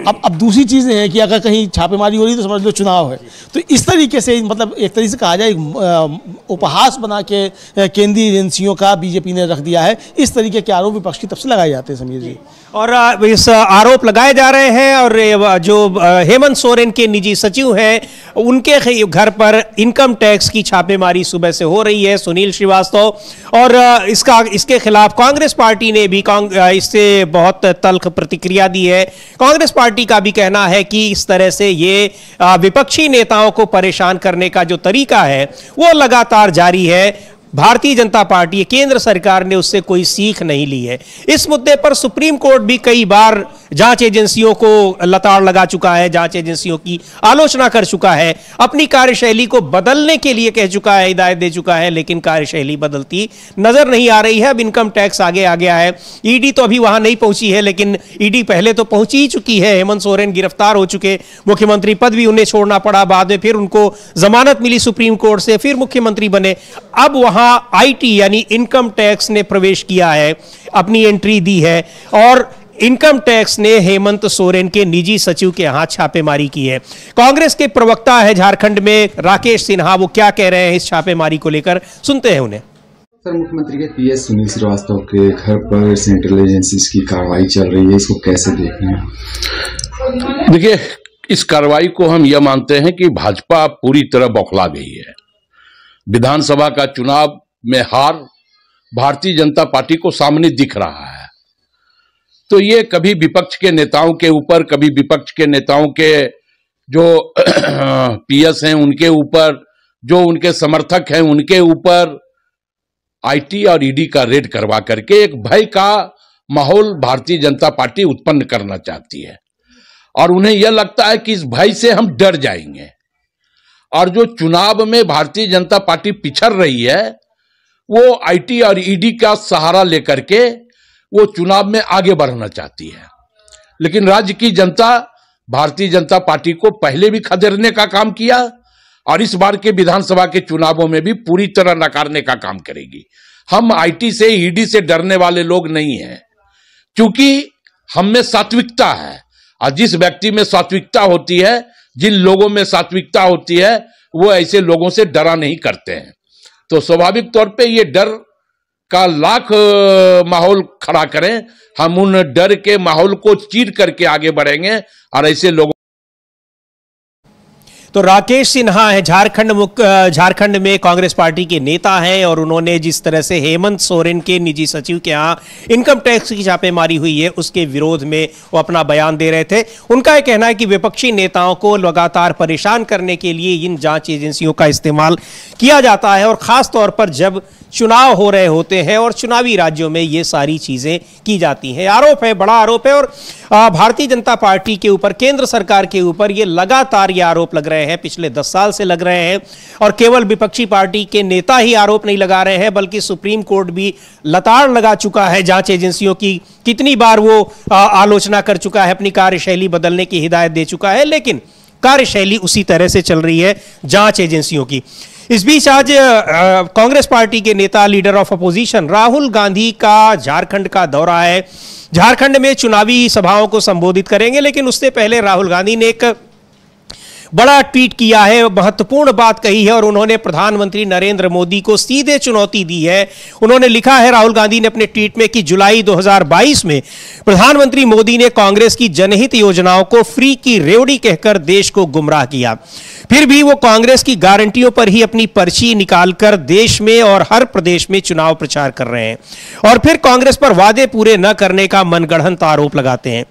अब दूसरी चीजें हैं कि अगर कहीं छापेमारी हो रही तो समझ लो चुनाव है। तो इस तरीके से मतलब एक तरीके से कहा जाए उपहास बना के केंद्रीय एजेंसियों का बीजेपी ने रख दिया है। इस तरीके के आरोप विपक्ष की तरफ से लगाए जाते हैं समीर जी। और इस आरोप लगाए जा रहे हैं और जो हेमंत सोरेन के निजी सचिव हैं उनके घर पर इनकम टैक्स की छापेमारी सुबह से हो रही है, सुनील श्रीवास्तव, और इसके खिलाफ कांग्रेस पार्टी ने भी इससे बहुत तल्ख प्रतिक्रिया दी है। कांग्रेस पार्टी का भी कहना है कि इस तरह से ये विपक्षी नेताओं को परेशान करने का जो तरीका है वो लगातार जारी है। भारतीय जनता पार्टी, केंद्र सरकार ने उससे कोई सीख नहीं ली है। इस मुद्दे पर सुप्रीम कोर्ट भी कई बार जांच एजेंसियों को लताड़ लगा चुका है, जांच एजेंसियों की आलोचना कर चुका है, अपनी कार्यशैली को बदलने के लिए कह चुका है, हिदायत दे चुका है, लेकिन कार्यशैली बदलती नजर नहीं आ रही है। अब इनकम टैक्स आगे आ गया है, ईडी तो अभी वहां नहीं पहुंची है, लेकिन ईडी पहले तो पहुंची ही चुकी है। हेमंत सोरेन गिरफ्तार हो चुके, मुख्यमंत्री पद भी उन्हें छोड़ना पड़ा, बाद में फिर उनको जमानत मिली सुप्रीम कोर्ट से, फिर मुख्यमंत्री बने। अब वहां आईटी यानी इनकम टैक्स ने प्रवेश किया है, अपनी एंट्री दी है, और इनकम टैक्स ने हेमंत सोरेन के निजी सचिव के यहां छापेमारी की है। कांग्रेस के प्रवक्ता है झारखंड में राकेश सिन्हा, वो क्या कह रहे हैं इस छापेमारी को लेकर, सुनते हैं उन्हें। सर, मुख्यमंत्री के पीएस सुनील श्रीवास्तव के घर पर सेंट्रल एजेंसीज की कार्रवाई चल रही है, इसको कैसे देख रहे हैं? देखिए, इस कार्रवाई को हम यह मानते हैं कि भाजपा पूरी तरह बौखला गई है। विधानसभा का चुनाव में हार भारतीय जनता पार्टी को सामने दिख रहा है, तो ये कभी विपक्ष के नेताओं के ऊपर, कभी विपक्ष के नेताओं के जो पीएस हैं उनके ऊपर, जो उनके समर्थक हैं उनके ऊपर आईटी और ईडी का रेड करवा करके एक भय का माहौल भारतीय जनता पार्टी उत्पन्न करना चाहती है। और उन्हें यह लगता है कि इस भय से हम डर जाएंगे, और जो चुनाव में भारतीय जनता पार्टी पिछड़ रही है वो आईटी और ईडी का सहारा लेकर के वो चुनाव में आगे बढ़ना चाहती है। लेकिन राज्य की जनता भारतीय जनता पार्टी को पहले भी खदेड़ने का काम किया और इस बार के विधानसभा के चुनावों में भी पूरी तरह नकारने का काम करेगी। हम आईटी से, ईडी से डरने वाले लोग नहीं हैं, क्योंकि हम में सात्विकता है, और जिस व्यक्ति में सात्विकता होती है, जिन लोगों में सात्विकता होती है, वो ऐसे लोगों से डरा नहीं करते हैं। तो स्वाभाविक तौर पे ये डर का लाख माहौल खड़ा करें, हम उन डर के माहौल को चीर करके आगे बढ़ेंगे और ऐसे लोगों। तो राकेश सिन्हा है झारखंड में कांग्रेस पार्टी के नेता हैं, और उन्होंने जिस तरह से हेमंत सोरेन के निजी सचिव के यहाँ इनकम टैक्स की छापेमारी हुई है उसके विरोध में वो अपना बयान दे रहे थे। उनका यह कहना है कि विपक्षी नेताओं को लगातार परेशान करने के लिए इन जांच एजेंसियों का इस्तेमाल किया जाता है, और खास तौर पर जब चुनाव हो रहे होते हैं और चुनावी राज्यों में ये सारी चीजें की जाती हैं। आरोप है, बड़ा आरोप है, और भारतीय जनता पार्टी के ऊपर, केंद्र सरकार के ऊपर ये लगातार ये आरोप लग रहे हैं, पिछले 10 साल से लग रहे हैं। और केवल विपक्षी पार्टी के नेता ही आरोप नहीं लगा रहे हैं, बल्कि सुप्रीम कोर्ट भी लताड़ लगा चुका है जांच एजेंसियों की। कितनी बार वो आलोचना कर चुका है, अपनी कार्यशैली बदलने की हिदायत दे चुका है, लेकिन कार्यशैली उसी तरह से चल रही है जांच एजेंसियों की। इस बीच आज कांग्रेस पार्टी के नेता, leader of opposition Rahul Gandhi का झारखंड का दौरा है। झारखंड में चुनावी सभाओं को संबोधित करेंगे, लेकिन उससे पहले राहुल गांधी ने एक बड़ा ट्वीट किया है, महत्वपूर्ण बात कही है, और उन्होंने प्रधानमंत्री नरेंद्र मोदी को सीधे चुनौती दी है। उन्होंने लिखा है, राहुल गांधी ने अपने ट्वीट में, कि जुलाई 2022 में प्रधानमंत्री मोदी ने कांग्रेस की जनहित योजनाओं को फ्री की रेवड़ी कहकर देश को गुमराह किया। फिर भी वो कांग्रेस की गारंटियों पर ही अपनी पर्ची निकालकर देश में और हर प्रदेश में चुनाव प्रचार कर रहे हैं, और फिर कांग्रेस पर वादे पूरे न करने का मनगढ़ंत आरोप लगाते हैं।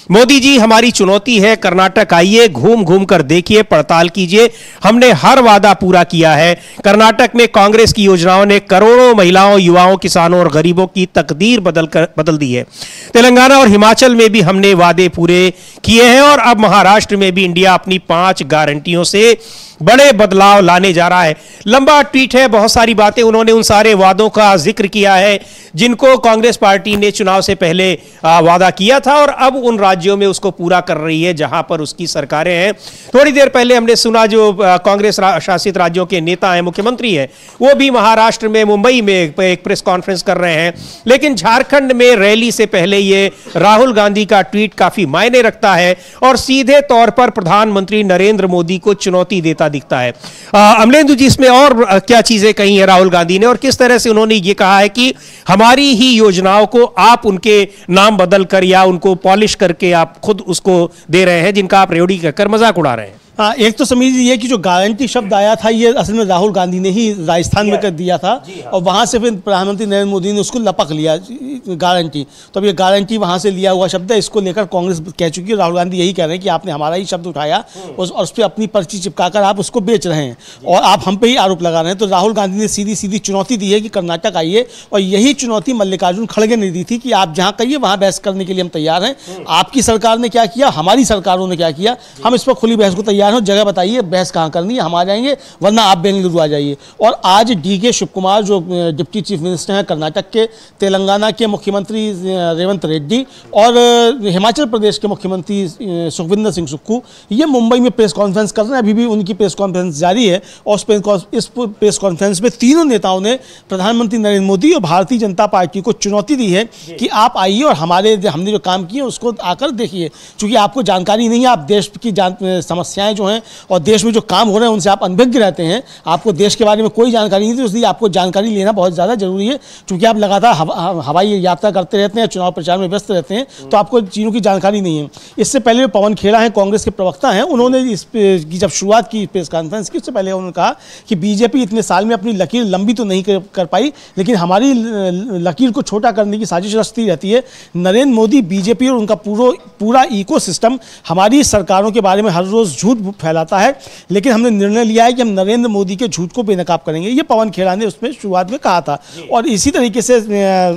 मोदी जी, हमारी चुनौती है, कर्नाटक आइए, घूम घूम कर देखिए, पड़ताल कीजिए, हमने हर वादा पूरा किया है। कर्नाटक में कांग्रेस की योजनाओं ने करोड़ों महिलाओं, युवाओं, किसानों और गरीबों की तकदीर बदल दी है। तेलंगाना और हिमाचल में भी हमने वादे पूरे किए हैं और अब महाराष्ट्र में भी इंडिया अपनी 5 गारंटियों से बड़े बदलाव लाने जा रहा है। लंबा ट्वीट है, बहुत सारी बातें, उन्होंने उन सारे वादों का जिक्र किया है जिनको कांग्रेस पार्टी ने चुनाव से पहले वादा किया था और अब उन राज्यों में उसको पूरा कर रही है जहां पर उसकी सरकारें हैं। थोड़ी देर पहले हमने सुना जो कांग्रेस शासित राज्यों के नेता हैं, मुख्यमंत्री हैं, वो भी महाराष्ट्र में, मुंबई में एक प्रेस कॉन्फ्रेंस कर रहे हैं। लेकिन झारखंड में रैली से पहले ये राहुल गांधी का ट्वीट काफी मायने रखता है और सीधे तौर पर प्रधानमंत्री नरेंद्र मोदी को चुनौती देता दिखता है। अमलेंदु जी, इसमें और क्या चीजें कही है राहुल गांधी ने और किस तरह से उन्होंने ये कहा है कि हमारी ही योजनाओं को आप उनके नाम बदल कर या उनको पॉलिश करके आप खुद उसको दे रहे हैं जिनका आप रेवड़ी कहकर मजाक उड़ा रहे हैं? हाँ, एक तो समझ लीजिए कि जो गारंटी शब्द आया था ये असल में राहुल गांधी ने ही राजस्थान में कर दिया था और वहाँ से फिर प्रधानमंत्री नरेंद्र मोदी ने उसको लपक लिया गारंटी। तो अब ये गारंटी वहाँ से लिया हुआ शब्द है, इसको लेकर कांग्रेस कह चुकी है। राहुल गांधी यही कह रहे हैं कि आपने हमारा ही शब्द उठाया और उस पर अपनी पर्ची चिपकाकर आप उसको बेच रहे हैं और आप हम पे ही आरोप लगा रहे हैं। तो राहुल गांधी ने सीधी सीधी चुनौती दी है कि कर्नाटक आइए और यही चुनौती मल्लिकार्जुन खड़गे ने दी थी कि आप जहाँ कहिए वहाँ बहस करने के लिए हम तैयार हैं। आपकी सरकार ने क्या किया, हमारी सरकारों ने क्या किया, हम इस पर खुली बहस को तैयार हैं। जगह बताइए, बहस कहाँ करनी है, हम आ जाएंगे, वरना आप बेंगलुरु आ जाइए। और आज डीके शिव कुमार जो डिप्टी चीफ मिनिस्टर हैं कर्नाटक के, तेलंगाना के मुख्यमंत्री रेवंत रेड्डी और हिमाचल प्रदेश के मुख्यमंत्री सुखविंदर सिंह सुक्खू, ये मुंबई में प्रेस कॉन्फ्रेंस कर रहे हैं। अभी भी उनकी प्रेस कॉन्फ्रेंस जारी है और इस प्रेस कॉन्फ्रेंस में तीनों नेताओं ने प्रधानमंत्री नरेंद्र मोदी और भारतीय जनता पार्टी को चुनौती दी है कि आप आइए और हमने जो काम किए उसको आकर देखिए। चूंकि आपको जानकारी नहीं है, आप देश की समस्याएं जो हैं और देश में जो काम हो रहे हैं उनसे आप अनभिज्ञ रहते हैं, आपको देश के बारे में कोई जानकारी नहीं थी, इसलिए आपको जानकारी लेना बहुत ज़्यादा जरूरी है। चूंकि आप लगातार हवाई यात्रा करते रहते हैं, चुनाव प्रचार में व्यस्त रहते हैं, तो आपको चीज़ों की जानकारी नहीं है। इससे पहले पवन खेड़ा हैं, कांग्रेस के प्रवक्ता हैं, उन्होंने की जब शुरुआत की प्रेस कॉन्फ्रेंस की, उससे पहले उन्होंने कहा कि बीजेपी इतने साल में अपनी लकीर लंबी तो नहीं कर पाई, लेकिन हमारी लकीर को छोटा करने की साजिश रचती रहती है। नरेंद्र मोदी, बीजेपी और उनका पूरा इकोसिस्टम हमारी सरकारों के बारे में हर रोज़ झूठ फैलाता है, लेकिन हमने निर्णय लिया है कि हम नरेंद्र मोदी के झूठ को बेनकाब करेंगे। ये पवन खेड़ा ने उसमें शुरुआत में कहा था। और इसी तरीके से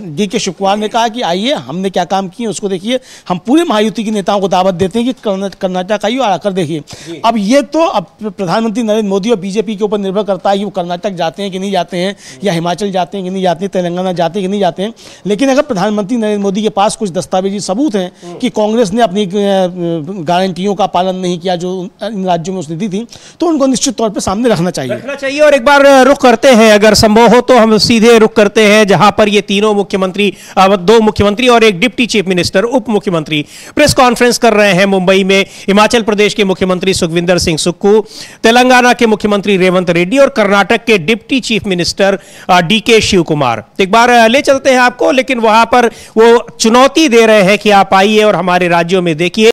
डीके शिव कुमार ने कहा कि आइए, हमने क्या काम किए उसको देखिए। हम पूरे महायुति के नेताओं को दावत देते हैं कि कर्नाटक आइए और आकर देखिए। अब ये तो अब प्रधानमंत्री नरेंद्र मोदी और बीजेपी के ऊपर निर्भर करता है कि वो कर्नाटक जाते हैं कि नहीं जाते हैं, या हिमाचल जाते हैं कि नहीं जाते हैं, तेलंगाना जाते हैं कि नहीं जाते हैं। लेकिन अगर प्रधानमंत्री नरेंद्र मोदी के पास कुछ दस्तावेजी सबूत हैं कि कांग्रेस ने अपनी गारंटियों का पालन नहीं किया जो इन राज्यों में उसने दी थी, तो उनको निश्चित तौर पे सामने रखना चाहिए। और एक बार रुख करते हैं, अगर संभव हो तो हम सीधे रुख करते हैं जहां पर ये तीनों मुख्यमंत्री, 2 मुख्यमंत्री और एक डिप्टी चीफ मिनिस्टर, उप मुख्यमंत्री प्रेस कॉन्फ्रेंस कर रहे हैं मुंबई में। हिमाचल प्रदेश के मुख्यमंत्री सुखविंदर सिंह सुक्खू, तेलंगाना के मुख्यमंत्री रेवंत रेड्डी और कर्नाटक के deputy chief minister DK Shivakumar. एक बार ले चलते हैं आपको, लेकिन वहां पर वो चुनौती दे रहे हैं कि आप आइए और हमारे राज्यों में देखिए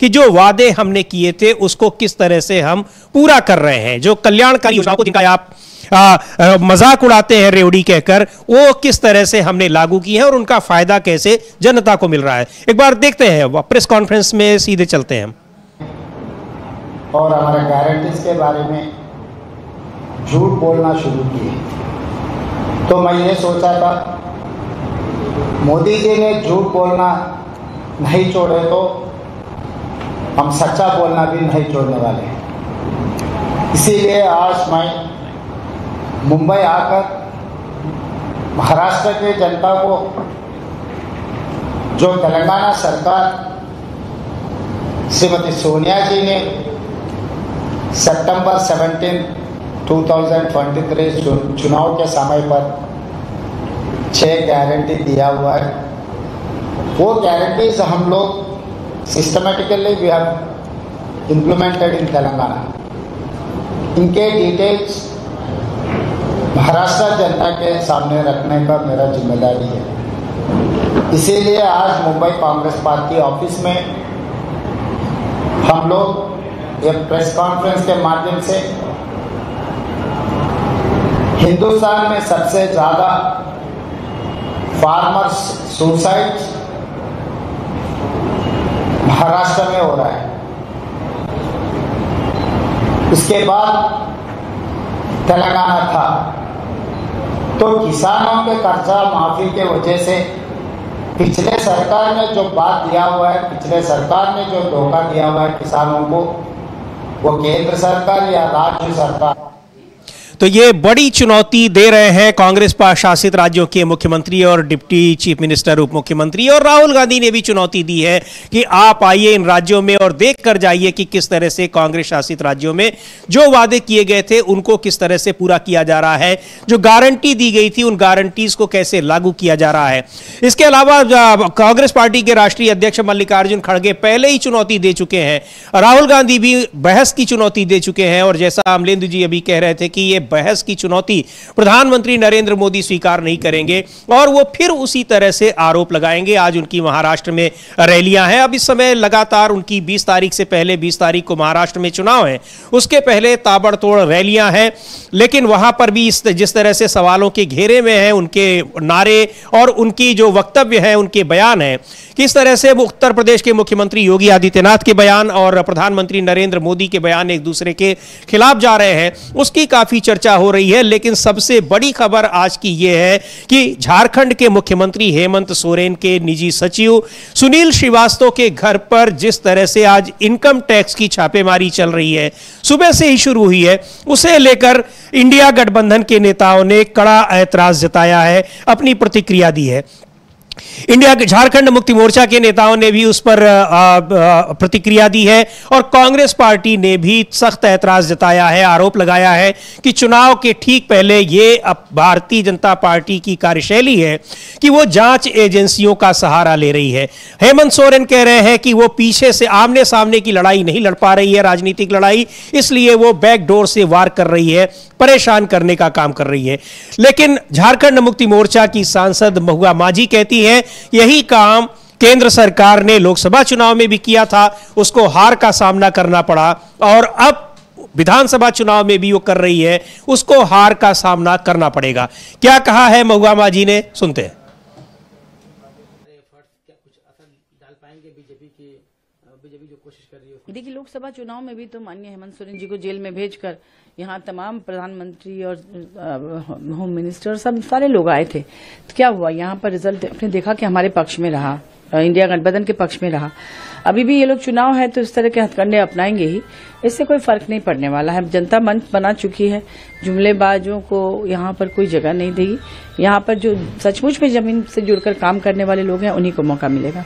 कि जो वादे हमने किए थे उसको किस तरह से हम पूरा कर रहे हैं। जो कल्याणकारी योजनाओं को जिनका आप मजाक उड़ाते हैं रेवड़ी कहकर, वो किस तरह से हमने लागू की है और उनका फायदा कैसे जनता को मिल रहा है। एक बार देखते हैं, प्रेस कॉन्फ्रेंस में सीधे चलते हैं। और हमारे गारंटीज के बारे में झूठ बोलना शुरू किए, तो मैं ये सोचा था मोदी जी ने झूठ बोलना नहीं छोड़े तो हम सच्चा बोलना भी नहीं छोड़ने वाले। इसीलिए आज मैं मुंबई आकर महाराष्ट्र के जनता को जो तेलंगाना सरकार श्रीमती सोनिया जी ने सितंबर 17, 2023 चुनाव के समय पर 6 गारंटी दिया हुआ है, वो गारंटीज हम लोग systematically we have implemented in Telangana. इनके डिटेल्स महाराष्ट्र जनता के सामने रखने का मेरा जिम्मेदारी है। इसीलिए आज मुंबई कांग्रेस पार्टी ऑफिस में हम लोग एक प्रेस कॉन्फ्रेंस के माध्यम से हिंदुस्तान में सबसे ज़्यादा फार्मर्स सुसाइड महाराष्ट्र में हो रहा है। उसके बाद तेलंगाना था। तो किसानों के कर्जा माफी के वजह से पिछले सरकार ने जो बात दिया हुआ है, पिछले सरकार ने जो धोखा दिया हुआ है किसानों को, वो केंद्र सरकार या राज्य सरकार, तो ये बड़ी चुनौती दे रहे हैं कांग्रेस शासित राज्यों के मुख्यमंत्री और डिप्टी चीफ मिनिस्टर, उप मुख्यमंत्री। और राहुल गांधी ने भी चुनौती दी है कि आप आइए इन राज्यों में और देख कर जाइए कि किस तरह से कांग्रेस शासित राज्यों में जो वादे किए गए थे उनको किस तरह से पूरा किया जा रहा है, जो गारंटी दी गई थी उन गारंटीज को कैसे लागू किया जा रहा है। इसके अलावा कांग्रेस पार्टी के राष्ट्रीय अध्यक्ष मल्लिकार्जुन खड़गे पहले ही चुनौती दे चुके हैं, राहुल गांधी भी बहस की चुनौती दे चुके हैं। और जैसा अमलेंदु जी अभी कह रहे थे कि ये बहस की चुनौती प्रधानमंत्री नरेंद्र मोदी स्वीकार नहीं करेंगे और वो फिर उसी तरह से आरोप लगाएंगे। आज उनकी महाराष्ट्र में रैलियां हैं। अब इस समय लगातार उनकी 20 तारीख से पहले 20 तारीख को महाराष्ट्र में चुनाव है, उसके पहले ताबड़तोड़ रैलियां हैं। लेकिन वहां पर भी जिस तरह से सवालों के घेरे में है उनके नारे और उनकी जो वक्तव्य है, उनके बयान है, किस तरह से उत्तर प्रदेश के मुख्यमंत्री योगी आदित्यनाथ के बयान और प्रधानमंत्री नरेंद्र मोदी के बयान एक दूसरे के खिलाफ जा रहे हैं, उसकी काफी चर्चा हो रही है। लेकिन सबसे बड़ी खबर आज की यह है कि झारखंड के मुख्यमंत्री हेमंत सोरेन के निजी सचिव सुनील श्रीवास्तव के घर पर जिस तरह से आज इनकम टैक्स की छापेमारी चल रही है, सुबह से ही शुरू हुई है, उसे लेकर इंडिया गठबंधन के नेताओं ने कड़ा ऐतराज जताया है, अपनी प्रतिक्रिया दी है। इंडिया झारखंड मुक्ति मोर्चा के नेताओं ने भी उस पर प्रतिक्रिया दी है और कांग्रेस पार्टी ने भी सख्त ऐतराज जताया है, आरोप लगाया है कि चुनाव के ठीक पहले ये अब भारतीय जनता पार्टी की कार्यशैली है कि वो जांच एजेंसियों का सहारा ले रही है। हेमंत सोरेन कह रहे हैं कि वो पीछे से आमने सामने की लड़ाई नहीं लड़ पा रही है, राजनीतिक लड़ाई, इसलिए वो बैकडोर से वार कर रही है, परेशान करने का काम कर रही है। लेकिन झारखंड मुक्ति मोर्चा की सांसद महुआ माझी कहती है यही काम केंद्र सरकार ने लोकसभा चुनाव में भी किया था, उसको हार का सामना करना पड़ा और अब विधानसभा चुनाव में भी वो कर रही है, उसको हार का सामना करना पड़ेगा। क्या कहा है महुआ माझी ने, सुनते हैं। देखिए, लोकसभा चुनाव में भी तो माननीय हेमंत सोरेन जी को जेल में भेजकर यहाँ तमाम प्रधानमंत्री और होम मिनिस्टर सब सारे लोग आए थे। तो क्या हुआ, यहाँ पर रिजल्ट आपने देखा कि हमारे पक्ष में रहा, इंडिया गठबंधन के पक्ष में रहा। अभी भी ये लोग चुनाव है तो इस तरह के हथकंडे अपनाएंगे ही, इससे कोई फर्क नहीं पड़ने वाला है। जनता मंच बना चुकी है, जुमलेबाजों को यहाँ पर कोई जगह नहीं देगी। यहाँ पर जो सचमुच में जमीन से जुड़कर काम करने वाले लोग हैं उन्हीं को मौका मिलेगा।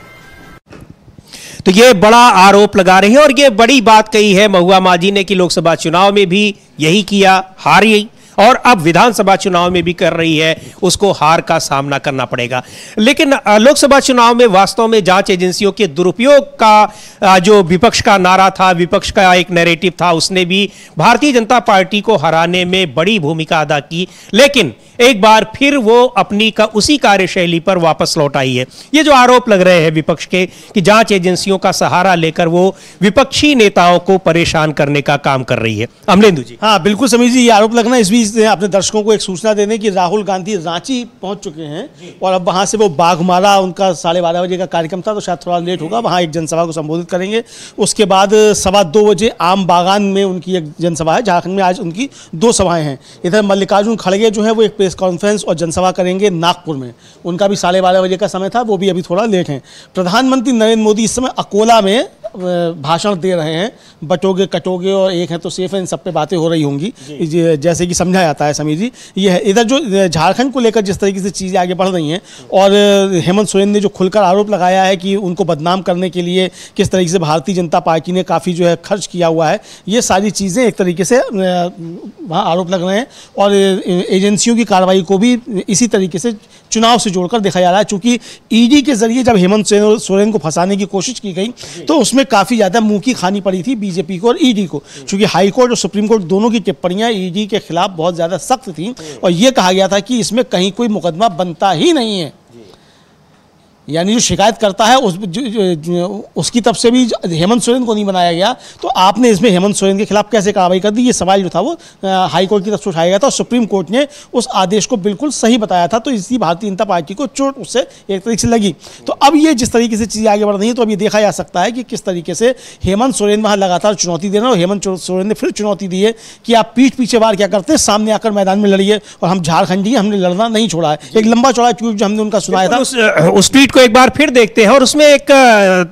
तो ये बड़ा आरोप लगा रहे हैं और ये बड़ी बात कही है महुआ माझी ने कि लोकसभा चुनाव में भी यही किया, हारी, और अब विधानसभा चुनाव में भी कर रही है, उसको हार का सामना करना पड़ेगा। लेकिन लोकसभा चुनाव में वास्तव में जांच एजेंसियों के दुरुपयोग का जो विपक्ष का नारा था, विपक्ष का एक नैरेटिव था, उसने भी भारतीय जनता पार्टी को हराने में बड़ी भूमिका अदा की। लेकिन एक बार फिर वो अपनी उसी कार्यशैली पर वापस लौट आई है। ये जो आरोप लग रहे हैं विपक्ष के कि जांच एजेंसियों का सहारा लेकर वो विपक्षी नेताओं को परेशान करने का काम कर रही है। अमलेंदु जी। हाँ बिल्कुल समीर जी, ये आरोप लगना, इस बीच अपने दर्शकों को एक सूचना देने कि राहुल गांधी रांची पहुंच चुके हैं और अब वहां से वो बाघमारा, उनका 12:30 बजे का कार्यक्रम था तो शायद थोड़ा लेट होगा, वहां एक जनसभा को संबोधित करेंगे। उसके बाद 2:15 बजे आम बागान में उनकी एक जनसभा है। झारखंड में आज उनकी 2 सभाएं हैं। इधर मल्लिकार्जुन खड़गे जो है वो एक प्रेस कॉन्फ्रेंस और जनसभा करेंगे नागपुर में, उनका भी 12:30 बजे का समय था, वो भी अभी थोड़ा लेट है। प्रधानमंत्री नरेंद्र मोदी इस समय अकोला में भाषण दे रहे हैं, बटोगे कटोगे और एक है तो सेफ है, इन सब पे बातें हो रही होंगी जैसे कि समझा जाता है समीर जी। ये है इधर जो झारखंड को लेकर जिस तरीके से चीज़ें आगे बढ़ रही हैं और हेमंत सोरेन ने जो खुलकर आरोप लगाया है कि उनको बदनाम करने के लिए किस तरीके से भारतीय जनता पार्टी ने काफ़ी जो है खर्च किया हुआ है, ये सारी चीज़ें एक तरीके से वहाँ आरोप लग रहे हैं और एजेंसियों की कार्रवाई को भी इसी तरीके से चुनाव से जोड़कर देखा जा रहा है। चूंकि ईडी के जरिए जब हेमंत सोरेन को फंसाने की कोशिश की गई तो उसमें काफ़ी ज़्यादा मुंह की खानी पड़ी थी बीजेपी को और ईडी को, चूंकि हाई कोर्ट और सुप्रीम कोर्ट दोनों की टिप्पणियां ईडी के खिलाफ बहुत ज़्यादा सख्त थी और ये कहा गया था कि इसमें कहीं कोई मुकदमा बनता ही नहीं है। यानी जो शिकायत करता है उसकी तरफ से भी हेमंत सोरेन को नहीं बनाया गया, तो आपने इसमें हेमंत सोरेन के खिलाफ कैसे कार्रवाई कर दी? ये सवाल जो था वो हाई कोर्ट की तरफ से उठाया गया था और सुप्रीम कोर्ट ने उस आदेश को बिल्कुल सही बताया था, तो इसी भारतीय जनता पार्टी को चोट उससे एक तरीके से लगी। तो अब ये जिस तरीके से चीज़ें आगे बढ़ रही हैं, तो अब ये देखा जा सकता है कि किस तरीके से हेमंत सोरेन वहाँ लगातार चुनौती दे रहे हैं और हेमंत सोरेन ने फिर चुनौती दी है कि आप पीठ पीछे बार क्या करते हैं, सामने आकर मैदान में लड़िए और हम झारखंडी हमने लड़ना नहीं छोड़ा है। एक लंबा चौड़ा ट्वीट जो हमने उनका सुनाया था, उस ट्वीट को एक बार फिर देखते हैं और उसमें एक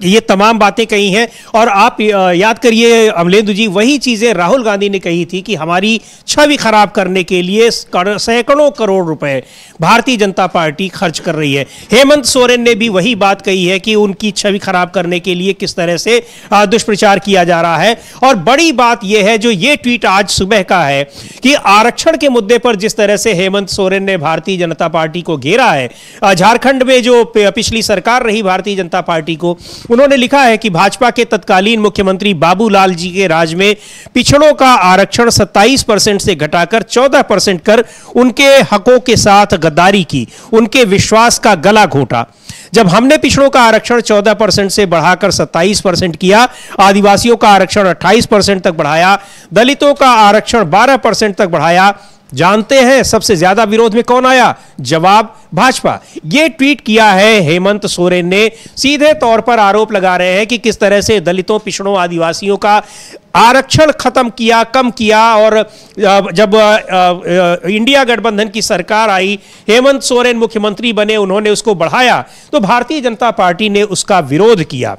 ये तमाम बातें कही हैं। और आप याद करिए अमलेंदु जी, वही चीजें राहुल गांधी ने कही थी कि हमारी छवि खराब करने के लिए सैकड़ों करोड़ रुपए भारतीय जनता पार्टी खर्च कर रही है। हेमंत सोरेन ने भी वही बात कही है कि उनकी छवि खराब करने के लिए किस तरह से दुष्प्रचार किया जा रहा है। और बड़ी बात यह है जो ये ट्वीट आज सुबह का है कि आरक्षण के मुद्दे पर जिस तरह से हेमंत सोरेन ने भारतीय जनता पार्टी को घेरा है, झारखंड में जो पिछली सरकार रही भारतीय जनता पार्टी को, उन्होंने लिखा है कि भाजपा के तत्कालीन मुख्यमंत्री बाबूलाल जी के राज में पिछड़ों का आरक्षण 27% से घटाकर 14% कर उनके हकों के साथ गद्दारी की, उनके विश्वास का गला घोटा। जब हमने पिछड़ों का आरक्षण 14% से बढ़ाकर 27% किया, आदिवासियों का आरक्षण 28% तक बढ़ाया, दलितों का आरक्षण 12% तक बढ़ाया, जानते हैं सबसे ज्यादा विरोध में कौन आया? जवाब भाजपा। यह ट्वीट किया है हेमंत सोरेन ने। सीधे तौर पर आरोप लगा रहे हैं कि किस तरह से दलितों, पिछड़ों, आदिवासियों का आरक्षण खत्म किया, कम किया। और जब इंडिया गठबंधन की सरकार आई, हेमंत सोरेन मुख्यमंत्री बने, उन्होंने उसको बढ़ाया, तो भारतीय जनता पार्टी ने उसका विरोध किया।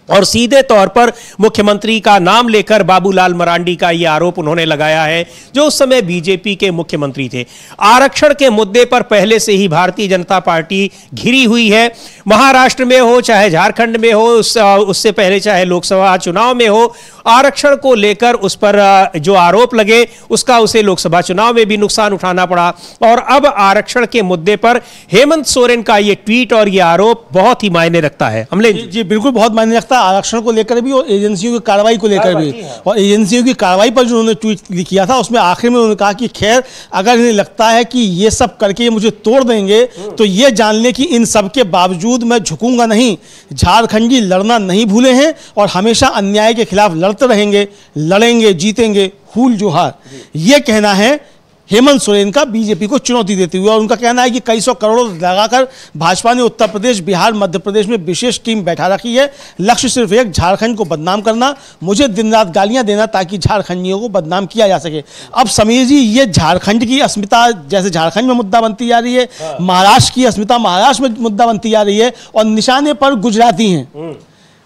और सीधे तौर पर मुख्यमंत्री का नाम लेकर बाबूलाल मरांडी का यह आरोप उन्होंने लगाया है, जो उस समय बीजेपी के मुख्यमंत्री थे। आरक्षण के मुद्दे पर पहले से ही भारतीय जनता पार्टी घिरी हुई है। महाराष्ट्र में हो चाहे झारखंड में हो, उससे पहले चाहे लोकसभा चुनाव में हो, आरक्षण को लेकर उस पर जो आरोप लगे उसका उसे लोकसभा चुनाव में भी नुकसान उठाना पड़ा। और अब आरक्षण के मुद्दे पर हेमंत सोरेन का यह ट्वीट और यह आरोप बहुत ही मायने रखता है। हमले जी बिल्कुल बहुत मायने रखता है, आरक्षण को लेकर भी और एजेंसियों की कार्रवाई को लेकर भी। और एजेंसियों की कार्रवाई पर जो उन्होंने ट्वीट किया था, उसमें आखिर में उन्होंने कहा कि खैर अगर इन्हें लगता है कि ये सब करके ये मुझे तोड़ देंगे, तो ये जान लें कि इन सब के बावजूद मैं झुकूंगा नहीं। झारखंडी लड़ना नहीं भूले हैं और हमेशा अन्याय के खिलाफ लड़ते रहेंगे, लड़ेंगे, जीतेंगे, हूल जोहार। ये कहना है हेमंत सोरेन का बीजेपी को चुनौती देते हुए। और उनका कहना है कि कई सौ करोड़ लगाकर भाजपा ने उत्तर प्रदेश, बिहार, मध्य प्रदेश में विशेष टीम बैठा रखी है। लक्ष्य सिर्फ एक, झारखंड को बदनाम करना, मुझे दिन रात गालियां देना ताकि झारखंडियों को बदनाम किया जा सके। अब समीर जी, ये झारखंड की अस्मिता जैसे झारखंड में मुद्दा बनती जा रही है, महाराष्ट्र की अस्मिता महाराष्ट्र में मुद्दा बनती जा रही है, और निशाने पर गुजराती हैं,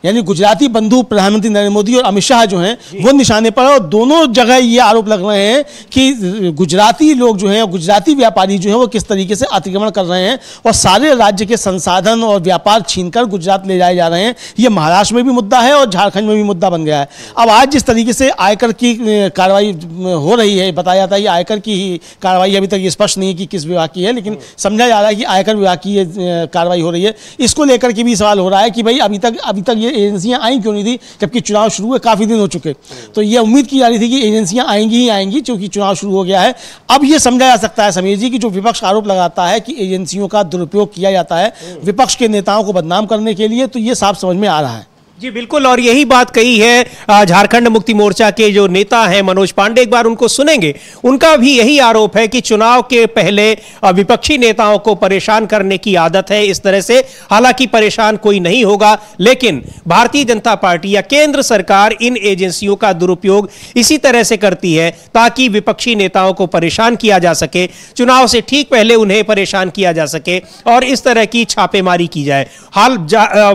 यानी गुजराती बंधु प्रधानमंत्री नरेंद्र मोदी और अमित शाह जो हैं वो निशाने पर। और दोनों जगह ये आरोप लग रहे हैं कि गुजराती लोग जो हैं, गुजराती व्यापारी जो हैं, वो किस तरीके से अतिक्रमण कर रहे हैं और सारे राज्य के संसाधन और व्यापार छीनकर गुजरात ले जाए जा रहे हैं। ये महाराष्ट्र में भी मुद्दा है और झारखंड में भी मुद्दा बन गया है। अब आज जिस तरीके से आयकर की कार्रवाई हो रही है, बताया जाता है कि आयकर की कार्रवाई, अभी तक ये स्पष्ट नहीं है कि किस विभाग की है, लेकिन समझा जा रहा है कि आयकर विभाग की ये कार्रवाई हो रही है। इसको लेकर के भी सवाल हो रहा है कि भाई अभी तक ये एजेंसियां आई क्यों नहीं थी, जबकि चुनाव शुरू हुए काफी दिन हो चुके। तो ये उम्मीद की जा रही थी कि एजेंसियां आएंगी ही आएंगी, क्योंकि चुनाव शुरू हो गया है। अब ये समझा जा सकता है समीर जी कि जो विपक्ष आरोप लगाता है कि एजेंसियों का दुरुपयोग किया जाता है विपक्ष के नेताओं को बदनाम करने के लिए, तो ये साफ समझ में आ रहा है। जी बिल्कुल, और यही बात कही है झारखंड मुक्ति मोर्चा के जो नेता हैं मनोज पांडे, एक बार उनको सुनेंगे। उनका भी यही आरोप है कि चुनाव के पहले विपक्षी नेताओं को परेशान करने की आदत है इस तरह से। हालांकि परेशान कोई नहीं होगा, लेकिन भारतीय जनता पार्टी या केंद्र सरकार इन एजेंसियों का दुरुपयोग इसी तरह से करती है ताकि विपक्षी नेताओं को परेशान किया जा सके, चुनाव से ठीक पहले उन्हें परेशान किया जा सके और इस तरह की छापेमारी की जाए।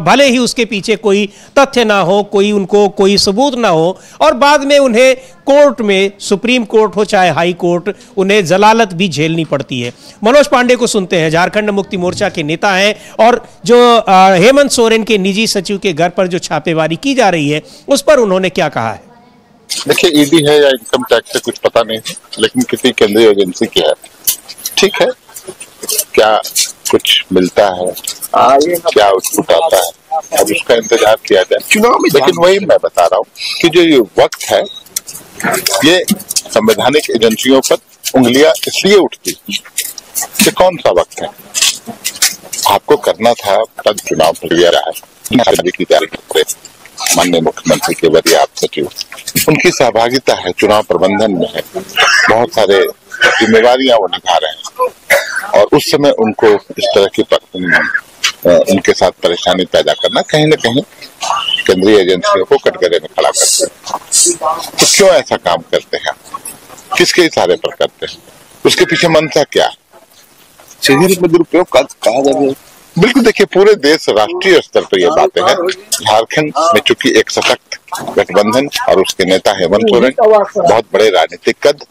भले ही उसके पीछे कोई तथ्य ना हो, कोई सबूत ना हो, और बाद में उन्हें कोर्ट में, सुप्रीम कोर्ट हो चाहे हाई कोर्ट, उन्हें जलालत भी झेलनी पड़ती है। मनोज पांडे को सुनते हैं, झारखंड मुक्ति मोर्चा के नेता हैं, और जो हेमंत सोरेन के निजी सचिव के घर पर जो छापेमारी की जा रही है उस पर उन्होंने क्या कहा है। देखिए, ईडी है या इनकम टैक्स से कुछ पता नहीं, लेकिन किसी केंद्रीय एजेंसी की है। ठीक है, क्या कुछ मिलता है, क्या आउटपुट आता है, अब उसका इंतजार किया जाए चुनाव में। लेकिन वही मैं बता रहा हूँ कि जो ये वक्त है, ये संवैधानिक एजेंसियों पर उंगलियां इसलिए उठती कि कौन सा वक्त है। आप आपको करना था तब चुनाव प्रक्रिया रहा है की जा रही है। माननीय मुख्यमंत्री के वरीय आप सचिव, उनकी सहभागिता है चुनाव प्रबंधन में है, बहुत सारे जिम्मेवारियां वो निभा रहे हैं और उस समय उनको इस तरह की उनके साथ परेशानी पैदा करना कहीं न कहीं केंद्रीय एजेंसियों को कटघरे में खड़ा करते हैं। तो क्यों ऐसा काम करते हैं, किसके इशारे पर करते हैं, उसके पीछे मंशा क्या है? शरीर में दुरुपयोग कहा जा रहा है। बिल्कुल, देखिए पूरे देश राष्ट्रीय स्तर पर ये बातें हैं। झारखंड में चूंकि एक सशक्त गठबंधन और उसके नेता हेमंत सोरेन बहुत बड़े राजनीतिक कद,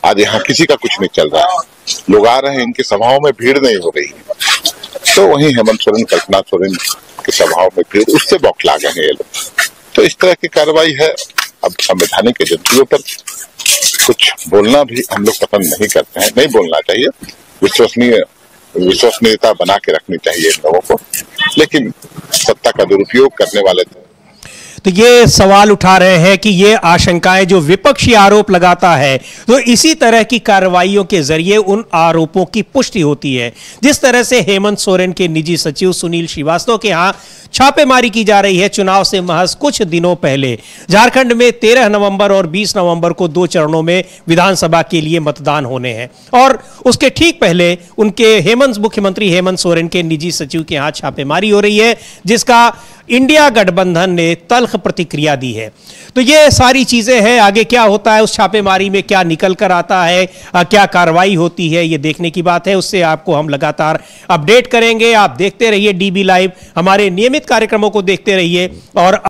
आज यहाँ किसी का कुछ नहीं चल रहा है, लोग आ रहे हैं, इनकी सभाओं में भीड़ नहीं हो रही है। तो वहीं हेमंत सोरेन, कल्पना सोरेन की सभाओं में भीड़, उससे बौखला गए हैं ये लोग। तो इस तरह की कार्रवाई है। अब संवैधानिक एजेंसियों पर कुछ बोलना भी हम लोग पसंद नहीं करते हैं, नहीं बोलना चाहिए। विश्वसनीयता बना के रखनी चाहिए इन लोगों को, लेकिन सत्ता का दुरुपयोग करने वाले तो ये सवाल उठा रहे हैं कि ये आशंकाएं जो विपक्षी आरोप लगाता है, तो इसी तरह की कार्रवाइयों के जरिए उन आरोपों की पुष्टि होती है। जिस तरह से हेमंत सोरेन के निजी सचिव सुनील श्रीवास्तव के यहां छापेमारी की जा रही है चुनाव से महज कुछ दिनों पहले। झारखंड में 13 नवंबर और 20 नवंबर को 2 चरणों में विधानसभा के लिए मतदान होने हैं और उसके ठीक पहले उनके मुख्यमंत्री हेमंत सोरेन के निजी सचिव के यहां छापेमारी हो रही है, जिसका इंडिया गठबंधन ने तल्ख प्रतिक्रिया दी है। तो ये सारी चीजें हैं, आगे क्या होता है, उस छापेमारी में क्या निकल कर आता है, क्या कार्रवाई होती है, ये देखने की बात है। उससे आपको हम लगातार अपडेट करेंगे। आप देखते रहिए DB लाइव, हमारे नियमित कार्यक्रमों को देखते रहिए और